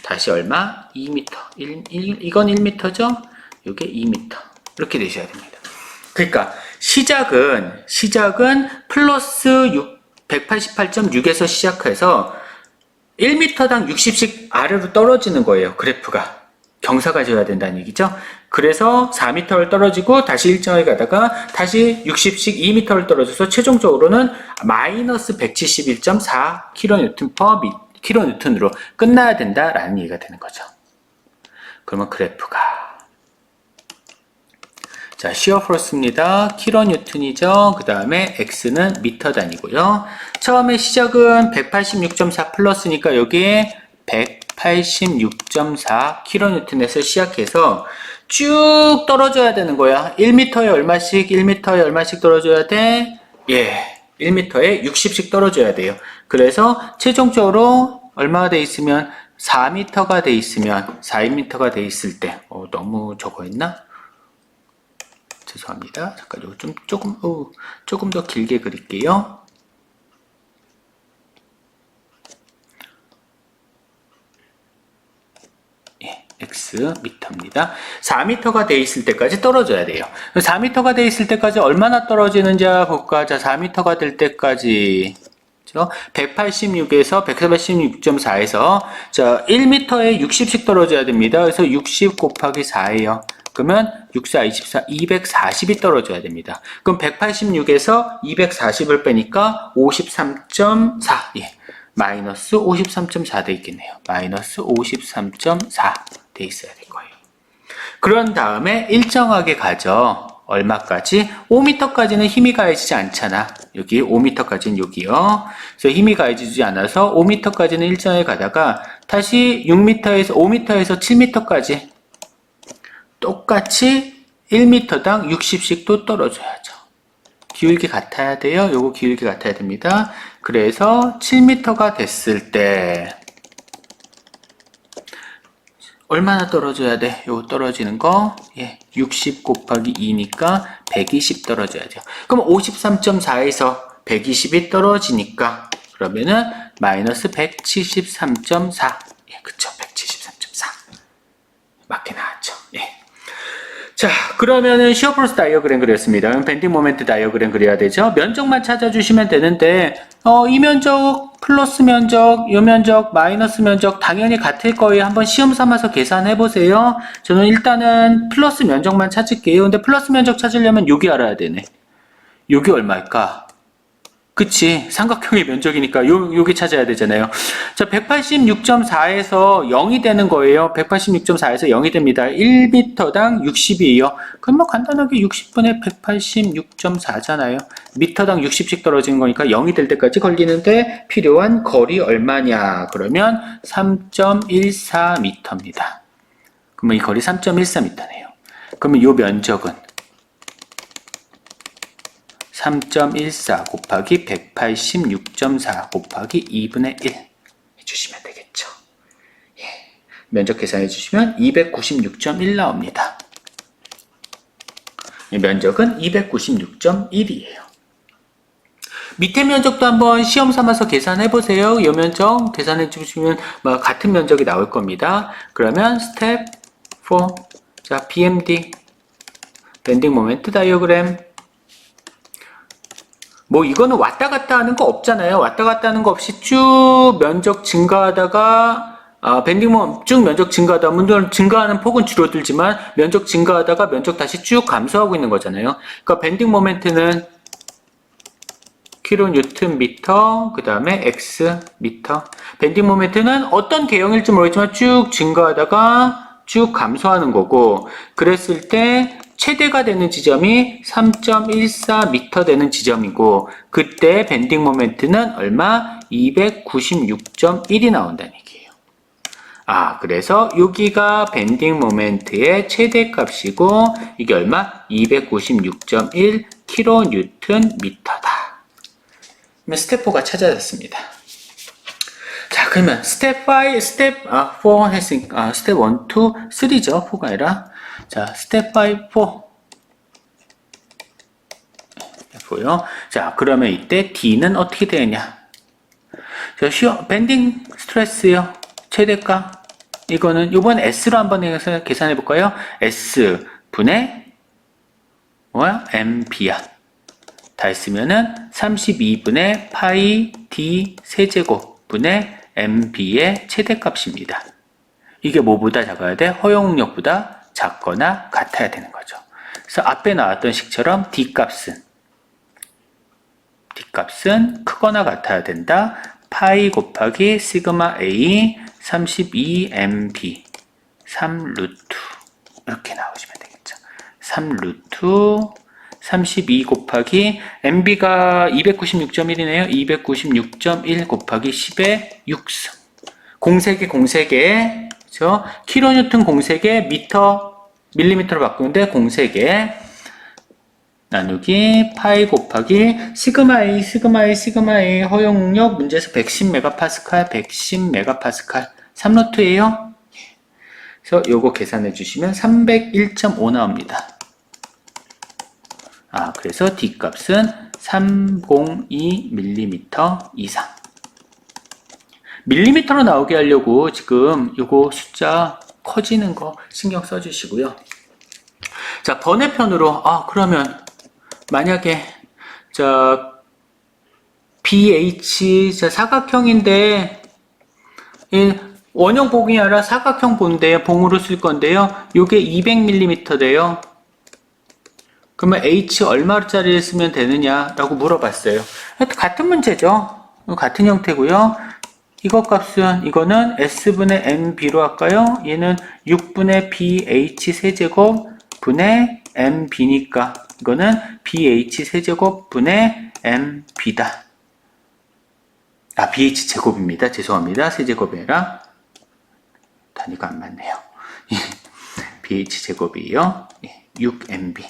다시 얼마? 2m. 이건 1m죠? 이게 2m. 이렇게 되셔야 됩니다. 그러니까 시작은 플러스 188.6에서 시작해서 1m당 60씩 아래로 떨어지는 거예요. 그래프가. 경사가 져야 된다는 얘기죠. 그래서 4m를 떨어지고 다시 일정하게 가다가 다시 60씩 2m를 떨어져서 최종적으로는 마이너스 171.4 kN으로 끝나야 된다라는 얘기가 되는 거죠. 그러면 그래프가 자, 시어 포스입니다. kN이죠. 그 다음에 x는 미터 단위고요. 처음에 시작은 186.4 플러스니까 여기에 186.4 kN에서 시작해서 쭉 떨어져야 되는 거야. 1m에 얼마씩, 1m에 얼마씩 떨어져야 돼? 예, 1m에 60씩 떨어져야 돼요. 그래서 최종적으로 얼마가 돼 있으면 4m가 돼 있으면 4m가 돼 있을 때 너무 저거 했나? 죄송합니다. 잠깐 이거 조금 더 길게 그릴게요. x 미터입니다. 4m가 돼 있을 때까지 떨어져야 돼요. 4m가 돼 있을 때까지 얼마나 떨어지는지 볼까? 자, 4m가 될 때까지 186에서 186.4에서 자, 1m에 60씩 떨어져야 됩니다. 그래서 60 곱하기 4예요. 그러면 64, 24, 240이 떨어져야 됩니다. 그럼 186에서 240을 빼니까 53.4. 예. 마이너스 53.4 돼 있겠네요. 마이너스 53.4 돼 있어야 될 거예요. 그런 다음에 일정하게 가죠. 얼마까지? 5m까지는 힘이 가해지지 않잖아. 여기 5m까지는 여기요. 그래서 힘이 가해지지 않아서 5m까지는 일정하게 가다가 다시 6m에서 5m에서 7m까지 똑같이 1m당 60씩 또 떨어져야죠. 기울기 같아야 돼요. 요거 기울기 같아야 됩니다. 그래서 7m가 됐을 때 얼마나 떨어져야 돼? 요거 떨어지는 거 60 곱하기 2니까 120 떨어져야죠. 그럼 53.4에서 120이 떨어지니까 그러면은 마이너스 173.4 그쵸, 173.4 맞게 나왔죠. 자, 그러면은 시어 프로스 다이어그램 그렸습니다. 밴딩 모멘트 다이어그램 그려야 되죠. 면적만 찾아주시면 되는데 이 면적 플러스 면적, 이 면적, 마이너스 면적 당연히 같을 거예요. 한번 시험 삼아서 계산해 보세요. 저는 일단은 플러스 면적만 찾을게요. 근데 플러스 면적 찾으려면 여기 알아야 되네. 여기 얼마일까? 그치, 삼각형의 면적이니까 요게 찾아야 되잖아요. 자, 186.4에서 0이 되는 거예요. 186.4에서 0이 됩니다. 1m당 60이에요. 그럼 뭐 간단하게 60분의 186.4잖아요. 미터당 60씩 떨어지는 거니까 0이 될 때까지 걸리는데 필요한 거리 얼마냐? 그러면 3.14m입니다. 그러면 이 거리 3.14m네요. 그러면 요 면적은 3.14 곱하기 186.4 곱하기 2분의 1 해주시면 되겠죠. 면적 계산해 주시면 296.1 나옵니다. 면적은 296.1이에요. 밑에 면적도 한번 시험 삼아서 계산해 보세요. 이 면적 계산해 주시면 같은 면적이 나올 겁니다. 그러면 스텝 4, 자 BMD 밴딩 모멘트 다이어그램. 뭐 이거는 왔다 갔다 하는 거 없잖아요. 왔다 갔다 하는 거 없이 쭉 면적 증가하다가 밴딩 쭉 면적 증가하다 물론 증가하는 폭은 줄어들지만 면적 증가하다가 면적 다시 쭉 감소하고 있는 거잖아요. 그러니까 밴딩 모멘트는 킬로뉴턴 미터, 그 다음에 x 미터. 밴딩 모멘트는 어떤 개형일지 모르겠지만 쭉 증가하다가 쭉 감소하는 거고, 그랬을 때 최대가 되는 지점이 3.14m 되는 지점이고, 그때 밴딩 모멘트는 얼마? 296.1이 나온다는 얘기예요. 그래서 여기가 밴딩 모멘트의 최대값이고, 이게 얼마? 296.1 kNm다. 스텝 4가 찾아졌습니다. 자, 그러면 스텝 5, 스텝 4 했으니까, 스텝 1, 2, 3죠. 4가 아니라. 자, 스텝 5, 4요. 자, 그러면 이때 D는 어떻게 되느냐? 자, 밴딩 스트레스요. 최대가. 이거는, 요번 S로 한번 해서 계산해 볼까요? S 분의, MB야. 다 했으면은 32분의 파이 D 세제곱 분의 MB의 최대값입니다. 이게 뭐보다 작아야 돼? 허용력보다 작거나 같아야 되는 거죠. 그래서 앞에 나왔던 식처럼 D값은 크거나 같아야 된다. 파이 곱하기 시그마 A 32MB 3루트 이렇게 나오시면 되겠죠. 3루트 32 곱하기 MB가 296.1이네요. 296.1 곱하기 10의 6승. 공세개 그렇죠? 킬로뉴턴 공세개 밀리미터로 바꾸는데 공세개 나누기 파이 곱하기 시그마 A 허용력 문제에서 110MPa 3루트예요. 그래서 요거 계산해 주시면 301.5 나옵니다. 그래서 D값은 302mm 이상. 밀리미터로 나오게 하려고 지금 요거 숫자 커지는 거 신경 써주시고요. 자, 번외편으로, 그러면 만약에, 자, BH, 자, 사각형인데, 원형 봉이 아니라 사각형 봉인데요. 봉으로 쓸 건데요. 요게 200mm 돼요. 그러면 H 얼마짜리를 쓰면 되느냐라고 물어봤어요. 같은 문제죠. 같은 형태고요. 이거 값은 이거는 S분의 MB로 할까요? 얘는 6분의 BH 세제곱 분의 MB니까 이거는 BH 세제곱 분의 MB다. BH 제곱입니다. 죄송합니다. 세제곱이 아니라 단위가 안 맞네요. BH 제곱이에요. 6MB.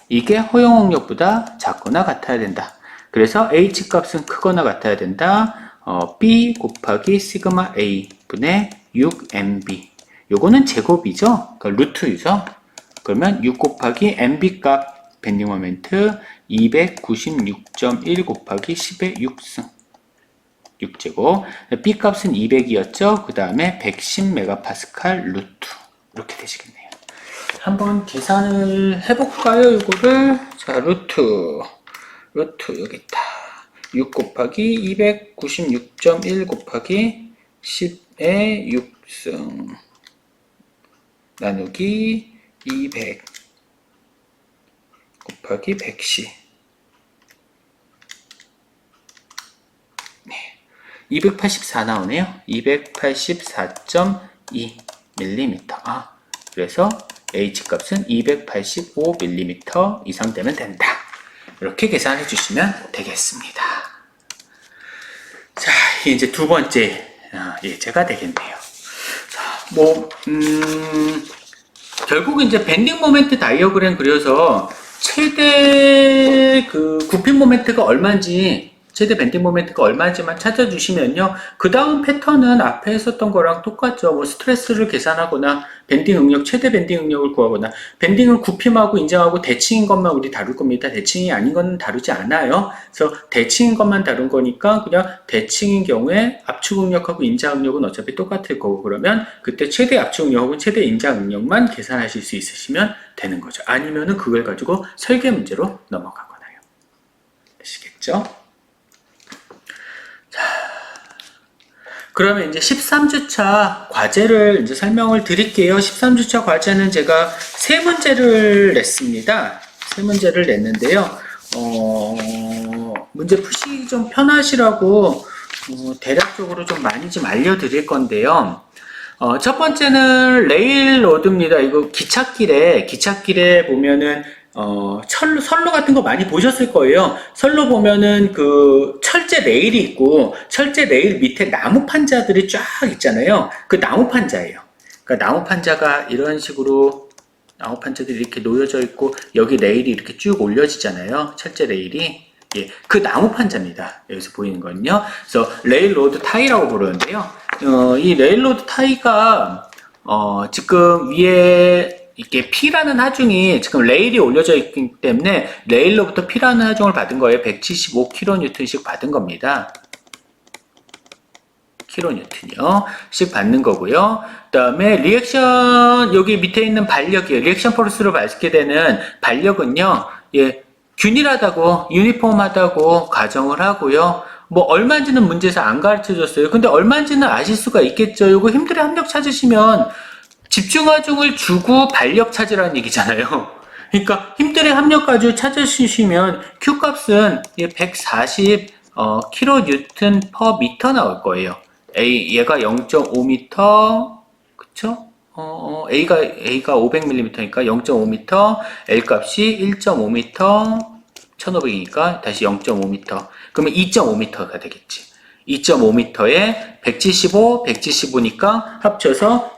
이게 허용 응력보다 작거나 같아야 된다. 그래서 h 값은 크거나 같아야 된다. b 곱하기 시그마 a 분의 6mb. 요거는 제곱이죠. 그러니까 루트이죠. 그러면 6 곱하기 mb 값 밴딩 모멘트 296.1 곱하기 10의 6승 6제곱. b 값은 200이었죠. 그 다음에 110MPa 루트. 이렇게 되시겠네요. 한번 계산을 해볼까요? 이거를. 자, 루트 여기 있다. 6 곱하기 296.1 곱하기 10의 6승 나누기 200 곱하기 110. 네. 284 나오네요. 284.2mm. 그래서 H 값은 285mm 이상 되면 된다. 이렇게 계산해 주시면 되겠습니다. 자, 이제 두 번째 예제가 되겠네요. 자, 결국 이제 밴딩 모멘트 다이어그램 그려서 최대 굽힌 모멘트가 얼마인지, 최대 밴딩 모멘트가 얼마인지만 찾아주시면요. 그 다음 패턴은 앞에 했었던 거랑 똑같죠. 스트레스를 계산하거나 밴딩 응력, 최대 밴딩 응력을 구하거나, 밴딩은 굽힘하고 인장하고 대칭인 것만 우리 다룰 겁니다. 대칭이 아닌 건 다루지 않아요. 그래서 대칭인 것만 다룬 거니까 그냥 대칭인 경우에 압축 응력하고 인장 응력은 어차피 똑같을 거고, 그러면 그때 최대 압축 응력 혹은 최대 인장 응력만 계산하실 수 있으시면 되는 거죠. 아니면은 그걸 가지고 설계 문제로 넘어가거나요. 아시겠죠? 그러면 이제 13주차 과제를 이제 설명을 드릴게요. 13주차 과제는 제가 세 문제를 냈습니다. 세 문제를 냈는데요. 문제 푸시기 좀 편하시라고 대략적으로 좀 많이 좀 알려드릴 건데요. 첫 번째는 레일로드입니다. 이거 기찻길에 보면은 선로 같은 거 많이 보셨을 거예요. 선로 보면은 그 철제 레일이 있고, 철제 레일 밑에 나무 판자들이 쫙 있잖아요. 그 나무 판자예요. 그러니까 나무 판자가 이런 식으로 나무 판자들이 이렇게 놓여져 있고, 여기 레일이 이렇게 쭉 올려지잖아요. 철제 레일이. 예, 그 나무 판자입니다. 여기서 보이는 거는요. 그래서 레일로드 타이라고 부르는데요. 이 레일로드 타이가 지금 위에 이렇게 P라는 하중이 지금 레일이 올려져 있기 때문에 레일로부터 P라는 하중을 받은 거예요. 175kN씩 받은 겁니다. kN요. 씩 받는 거고요. 그 다음에 리액션, 여기 밑에 있는 반력이에요. 리액션 포스로 받게 되는 반력은요, 예, 균일하다고, 유니폼하다고 가정을 하고요. 뭐 얼마인지는 문제에서 안 가르쳐 줬어요. 근데 얼마인지는 아실 수가 있겠죠. 이거 힘들게 합력 찾으시면 집중하중을 주고 반력 찾으라는 얘기잖아요. 그러니까 힘들게 합력 가지고 찾으시면 Q 값은 140 kN per m 나올 거예요. 얘가 0.5m, 그쵸? A가 500mm니까 0.5m, L 값이 1.5m, 1500이니까 다시 0.5m. 그러면 2.5m가 되겠지. 2.5m에 175, 175니까 합쳐서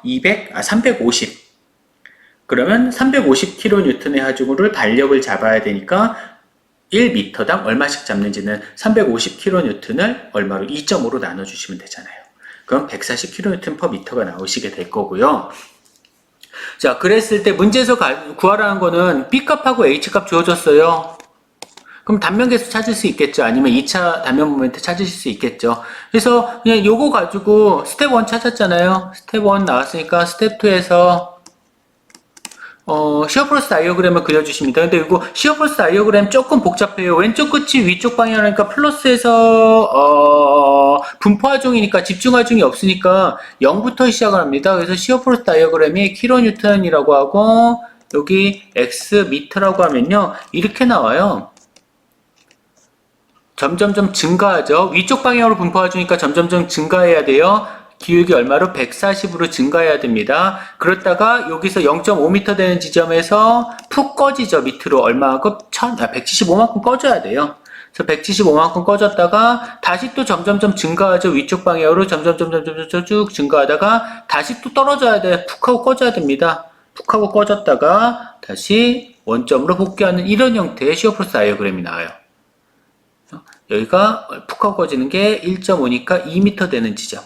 350. 그러면 350kN의 하중을 반력을 잡아야 되니까 1m당 얼마씩 잡는지는 350kN을 얼마로 2.5로 나눠주시면 되잖아요. 그럼 140kN/m가 나오시게 될 거고요. 자, 그랬을 때 문제에서 구하라는 거는 B값하고 H값 주어졌어요. 그럼 단면계수 찾을 수 있겠죠. 아니면 2차 단면 모멘트 찾으실 수 있겠죠. 그래서 그냥 요거 가지고 스텝 1 찾았잖아요. 스텝 1 나왔으니까 스텝 2에서 시어 플러스 다이어그램을 그려주십니다. 근데 이거 시어 플러스 다이어그램 조금 복잡해요. 왼쪽 끝이 위쪽 방향이니까 플러스에서 분포하중이니까 집중하중이 없으니까 0부터 시작을 합니다. 그래서 시어 플러스 다이어그램이 킬로뉴턴이라고 하고 여기 x 미터라고 하면요, 이렇게 나와요. 점점점 증가하죠. 위쪽 방향으로 분포해주니까 점점점 증가해야 돼요. 기울기 얼마로? 140으로 증가해야 됩니다. 그렇다가 여기서 0.5m 되는 지점에서 푹 꺼지죠. 밑으로 얼마만큼? 175만큼 꺼져야 돼요. 그래서 175만큼 꺼졌다가 다시 또 점점점 증가하죠. 위쪽 방향으로 점점점 쭉 증가하다가 다시 또 떨어져야 돼. 푹 하고 꺼져야 됩니다. 푹 하고 꺼졌다가 다시 원점으로 복귀하는 이런 형태의 시어 프로스 다이어그램이 나와요. 여기가 푹 하고 꺼지는 게 1.5니까 2m 되는 지점.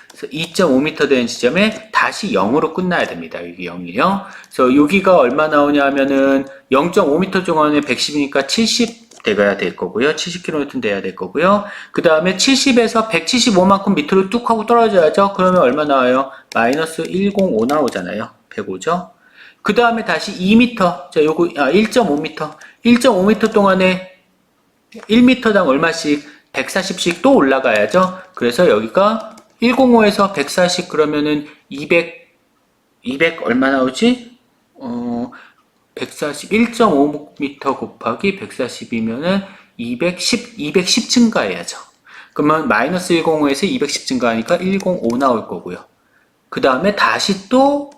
그래서 2.5m 되는 지점에 다시 0으로 끝나야 됩니다. 여기 0이에요. 그래서 여기가 얼마 나오냐 하면은 0.5m 중간에 110이니까 70 돼야 될 거고요. 70km 돼야 될 거고요. 그 다음에 70에서 175만큼 밑으로 뚝 하고 떨어져야죠. 그러면 얼마 나와요? 마이너스 105 나오잖아요. 105죠. 그 다음에 다시 2m. 자, 요거 1.5m. 1.5m 동안에 1m당 얼마씩 140씩 또 올라가야죠. 그래서 여기가 105에서 140 그러면은 200 얼마 나오지? 140 1.5m 곱하기 140이면은 210 증가해야죠. 그러면 마이너스 105에서 210 증가하니까 105 나올 거고요. 그 다음에 다시 또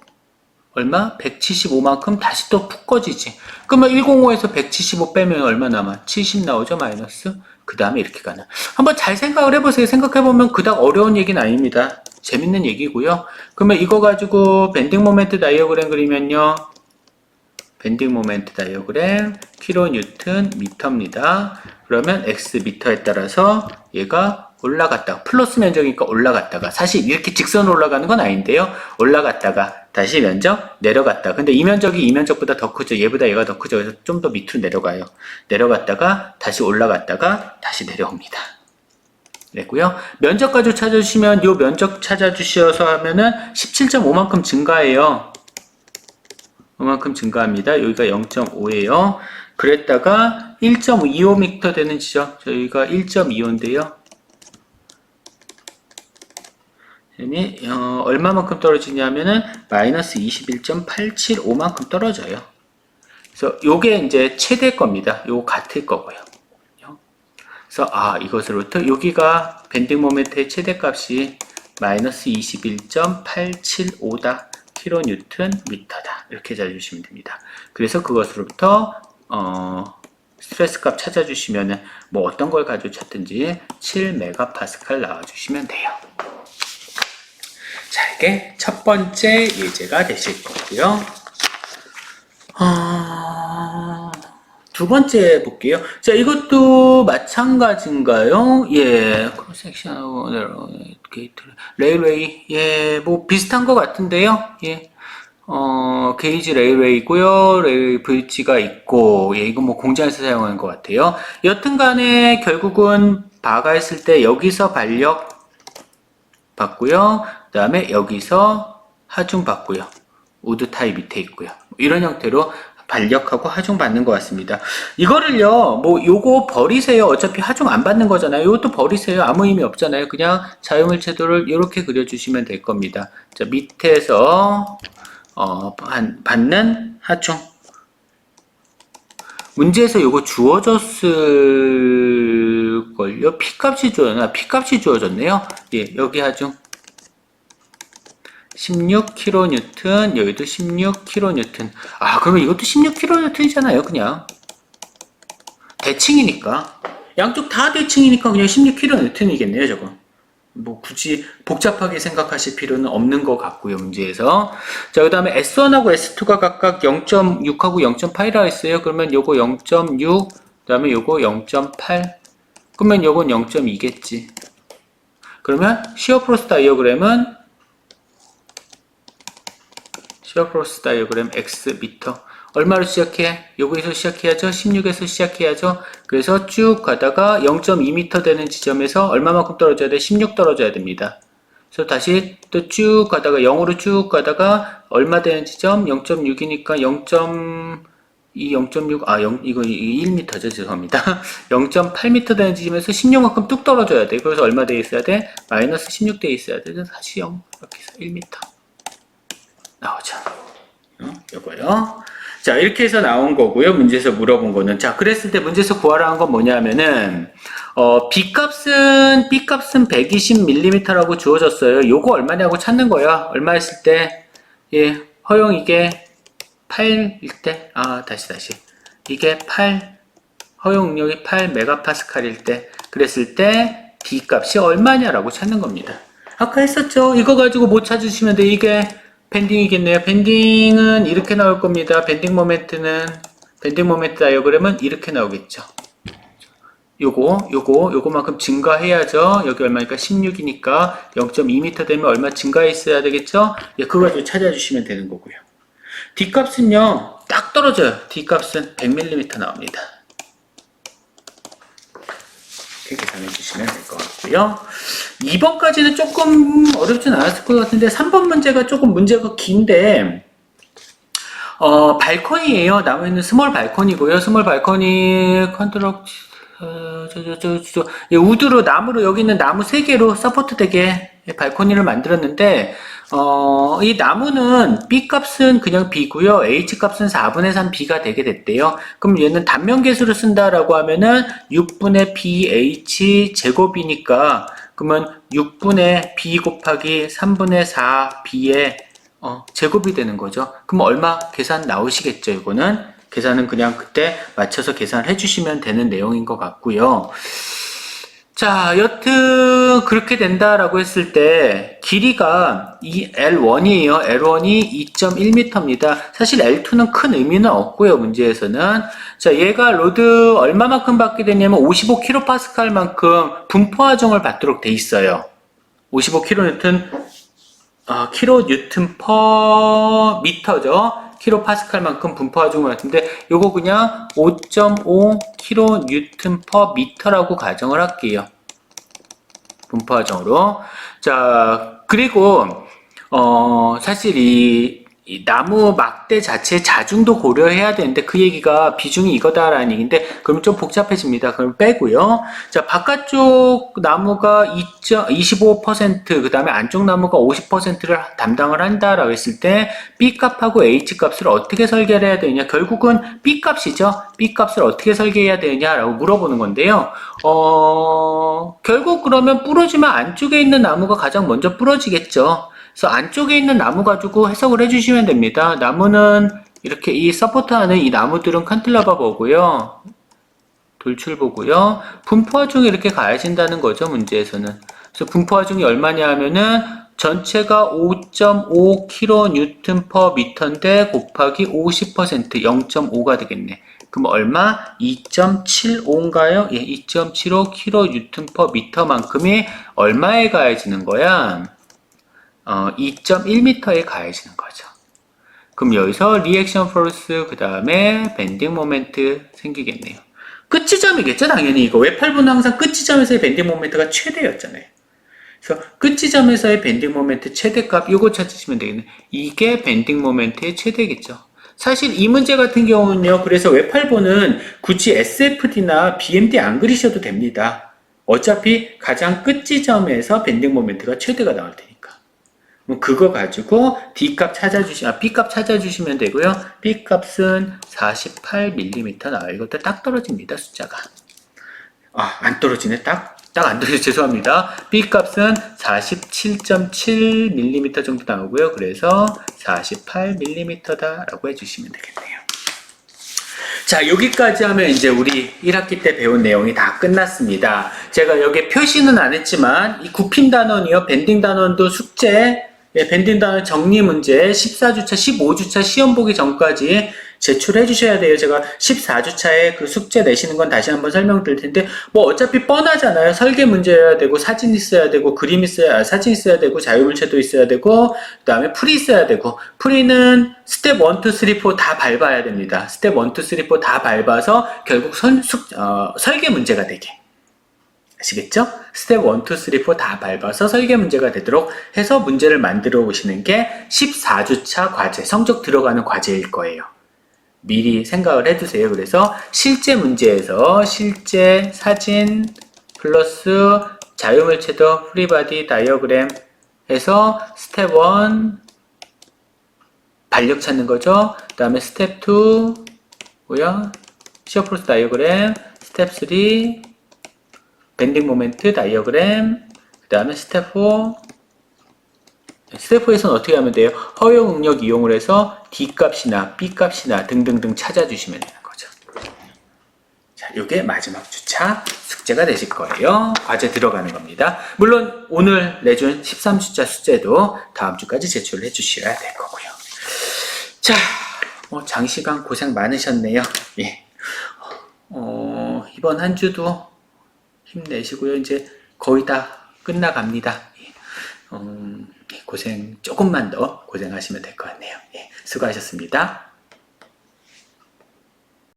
얼마? 175만큼 다시 또 푹 꺼지지. 그러면 105에서 175 빼면 얼마 남아? 70 나오죠, 마이너스. 그 다음에 이렇게 가는. 한번 잘 생각을 해보세요. 생각해보면 그닥 어려운 얘기는 아닙니다. 재밌는 얘기고요. 그러면 이거 가지고 밴딩 모멘트 다이어그램 그리면요. 밴딩 모멘트 다이어그램 킬로뉴턴 미터입니다. 그러면 x 미터에 따라서 얘가 올라갔다가 플러스 면적이니까 올라갔다가 사실 이렇게 직선으로 올라가는 건 아닌데요. 올라갔다가 다시 면적 내려갔다. 근데 이 면적이 이 면적보다 더 크죠. 얘보다 얘가 더 크죠. 그래서 좀 더 밑으로 내려가요. 내려갔다가 다시 올라갔다가 다시 내려옵니다. 그랬고요. 면적 가지고 찾아주시면 이 면적 찾아주셔서 하면은 17.5만큼 증가해요. 그만큼 증가합니다. 여기가 0.5예요. 그랬다가 1.25m 되는 지점. 저희가 1.25인데요. 얼마만큼 떨어지냐면은 마이너스 21.875만큼 떨어져요. 그래서 요게 이제 최대 겁니다. 요거 같을 거고요. 그래서 이것으로부터 여기가 밴딩 모멘트의 최대값이 마이너스 21.875다. 킬로뉴턴 미터다. 이렇게 찾아주시면 됩니다. 그래서 그것으로부터 스트레스 값 찾아주시면은 뭐 어떤 걸 가지고 찾든지 7메가파스칼 나와주시면 돼요. 자, 이게 첫 번째 예제가 되실 거고요. 두 번째 볼게요. 자, 이것도 마찬가지인가요? 예, 크로스섹션 게이트 레일웨이, 예, 뭐 비슷한 것 같은데요. 예, 게이지 레일웨이고요. 레일 브릿지가 있고, 예, 이거 뭐 공장에서 사용하는 것 같아요. 여튼간에 결국은 바가 했을 때 여기서 반력 받고요. 그 다음에 여기서 하중 받고요. 우드 타입 밑에 있고요. 이런 형태로 반력하고 하중 받는 것 같습니다. 이거를요, 뭐 요거 버리세요. 어차피 하중 안 받는 거잖아요. 이것도 버리세요. 아무 의미 없잖아요. 그냥 자유물체도를 이렇게 그려주시면 될 겁니다. 자, 밑에서 받는 하중. 문제에서 요거 주어졌을걸요? P값이 주어졌네요. 예, 여기 하중. 16kN, 여기도 16kN. 그러면 이것도 16kN이잖아요, 그냥. 대칭이니까. 양쪽 다 대칭이니까 그냥 16kN이겠네요, 저거. 뭐, 굳이 복잡하게 생각하실 필요는 없는 것 같고요, 문제에서. 자, 그 다음에 S1하고 S2가 각각 0.6하고 0.8이라 했어요. 그러면 요거 0.6, 그 다음에 요거 0.8. 그러면 요건 0.2겠지. 그러면 시어 프로스 다이어그램은 시어 프로스 다이어그램 X 미터. 얼마로 시작해? 여기서 시작해야죠. 16에서 시작해야죠. 그래서 쭉 가다가 0.2m 되는 지점에서 얼마만큼 떨어져야 돼? 16 떨어져야 됩니다. 그래서 다시 또 쭉 가다가 0으로 쭉 가다가 얼마 되는 지점? 0.6이니까 0.2, 0.6, 이거 1m죠. 죄송합니다. 0.8m 되는 지점에서 16만큼 뚝 떨어져야 돼. 그래서 얼마 돼 있어야 돼? 마이너스 16 돼 있어야 돼. 그래서 다시 0, 이렇게 해서 1m. 나오죠. 요거요. 자, 이렇게 해서 나온 거고요. 문제에서 물어본 거는. 자, 그랬을 때 문제에서 구하라는 건 뭐냐면은, B값은 120mm라고 주어졌어요. 요거 얼마냐고 찾는 거야. 얼마 했을 때, 예, 허용 이게 8일 때, 다시. 이게 8, 허용 능력이 8메가파스칼일 때, 그랬을 때, D값이 얼마냐라고 찾는 겁니다. 아까 했었죠. 이거 가지고 뭐 찾으시면 돼. 이게 밴딩이겠네요. 밴딩은 이렇게 나올 겁니다. 밴딩 모멘트 다이어그램은 이렇게 나오겠죠. 요거만큼 증가해야죠. 여기 얼마니까 16이니까 0.2m 되면 얼마 증가했어야 되겠죠? 예, 그거 가지고 찾아주시면 되는 거고요. D값은요, 딱 떨어져요. D값은 100mm 나옵니다. 이렇게 계산해 주시면 될 것 같고요. 2번까지는 조금 어렵진 않았을 것 같은데 3번 문제가 조금 문제가 긴데 발코니예요. 나무에는 스몰 발코니고요. 스몰 발코니 우드로 나무로 여기 있는 나무 3개로 서포트 되게 발코니를 만들었는데 이 나무는 B값은 그냥 B고요. H값은 4분의 3 B가 되게 됐대요. 그럼 얘는 단면계수로 쓴다라고 하면은 6분의 BH 제곱이니까 그러면 6분의 B 곱하기 3분의 4 B의 제곱이 되는 거죠. 그럼 얼마 계산 나오시겠죠, 이거는? 계산은 그냥 그때 맞춰서 계산을 해주시면 되는 내용인 것 같고요. 자, 여튼 그렇게 된다라고 했을 때 길이가 이 L1이에요. L1이 2.1m입니다. 사실 L2는 큰 의미는 없고요. 문제에서는. 자, 얘가 로드 얼마만큼 받게 되냐면 55kPa만큼 분포 하중을 받도록 돼 있어요. 55kN, kN per m죠. 킬로파스칼만큼 분포 하중을 받는데 요거 그냥 5.5 kN per m라고 가정을 할게요. 분포 하중으로. 자, 그리고 사실 이 나무 막대 자체 자중도 고려해야 되는데 그 얘기가 비중이 이거다라는 얘기인데 그럼 좀 복잡해집니다. 그럼 빼고요. 자, 바깥쪽 나무가 25% 그 다음에 안쪽 나무가 50%를 담당을 한다라고 했을 때 B값하고 H값을 어떻게 설계를 해야 되느냐, 결국은 B값이죠. B값을 어떻게 설계해야 되느냐라고 물어보는 건데요. 결국 그러면 부러지면 안쪽에 있는 나무가 가장 먼저 부러지겠죠. 그래서 안쪽에 있는 나무 가지고 해석을 해주시면 됩니다. 나무는 이렇게 이 서포트하는 이 나무들은 칸틸러버 보고요. 돌출 보고요. 분포 하중이 이렇게 가해진다는 거죠, 문제에서는. 그래서 분포 하중이 얼마냐 하면은 전체가 5.5 kN per m인데 곱하기 50% 0.5가 되겠네. 그럼 얼마? 2.75인가요? 예, 2.75 kN per m만큼이 얼마에 가해지는 거야? 2.1m에 가해지는 거죠. 그럼 여기서 리액션 포스 그 다음에 밴딩 모멘트 생기겠네요. 끝지점이겠죠, 당연히. 이거 웹8분은 항상 끝지점에서의 밴딩 모멘트가 최대였잖아요. 그래서 끝지점에서의 밴딩 모멘트 최대값 이거 찾으시면 되겠네. 이게 밴딩 모멘트의 최대겠죠. 사실 이 문제 같은 경우는요, 그래서 웹8분은 굳이 SFD나 BMD 안 그리셔도 됩니다. 어차피 가장 끝지점에서 밴딩 모멘트가 최대가 나올 테니까. 그거 가지고 B값 찾아주시면 되고요. B값은 48mm 나와요. 이것도 딱 떨어집니다, 숫자가. 안 떨어지네. 딱 안 떨어지네. 죄송합니다. B값은 47.7mm 정도 나오고요. 그래서 48mm다라고 해주시면 되겠네요. 자, 여기까지 하면 이제 우리 1학기 때 배운 내용이 다 끝났습니다. 제가 여기 표시는 안 했지만 이 굽힌 단원이요, 밴딩 단원도 숙제, 밴딩 단원 정리 문제 14주차, 15주차 시험 보기 전까지 제출해 주셔야 돼요. 제가 14주차에 그 숙제 내시는 건 다시 한번 설명드릴 텐데, 뭐 어차피 뻔하잖아요. 설계 문제여야 되고, 사진 있어야 되고, 그림 있어야, 사진 있어야 되고, 자유물체도 있어야 되고, 그 다음에 풀이 있어야 되고, 풀이는 스텝 1, 2, 3, 4 다 밟아야 됩니다. 스텝 1, 2, 3, 4 다 밟아서 결국 설계 문제가 되게. 아시겠죠? 스텝 1, 2, 3, 4 다 밟아서 설계 문제가 되도록 해서 문제를 만들어 보시는 게 14주차 과제, 성적 들어가는 과제일 거예요. 미리 생각을 해두세요. 그래서 실제 문제에서 실제 사진 플러스 자유물체도 프리바디 다이어그램 해서 스텝 1 반력 찾는 거죠. 그 다음에 스텝 2 뭐야? 시어프로스 다이어그램, 스텝 3 밴딩 모멘트 다이어그램, 그 다음에 스텝 4 스텝 4에서는 어떻게 하면 돼요? 허용 응력 이용을 해서 D값이나 B값이나 등등등 찾아주시면 되는 거죠. 자, 이게 마지막 주차 숙제가 되실 거예요. 과제 들어가는 겁니다. 물론 오늘 내준 13주차 숙제도 다음 주까지 제출을 해주셔야 될 거고요. 자, 장시간 고생 많으셨네요. 예. 이번 한 주도 힘내시고요. 이제 거의 다 끝나갑니다. 예. 고생 조금만 더 고생하시면 될 것 같네요. 예. 수고하셨습니다.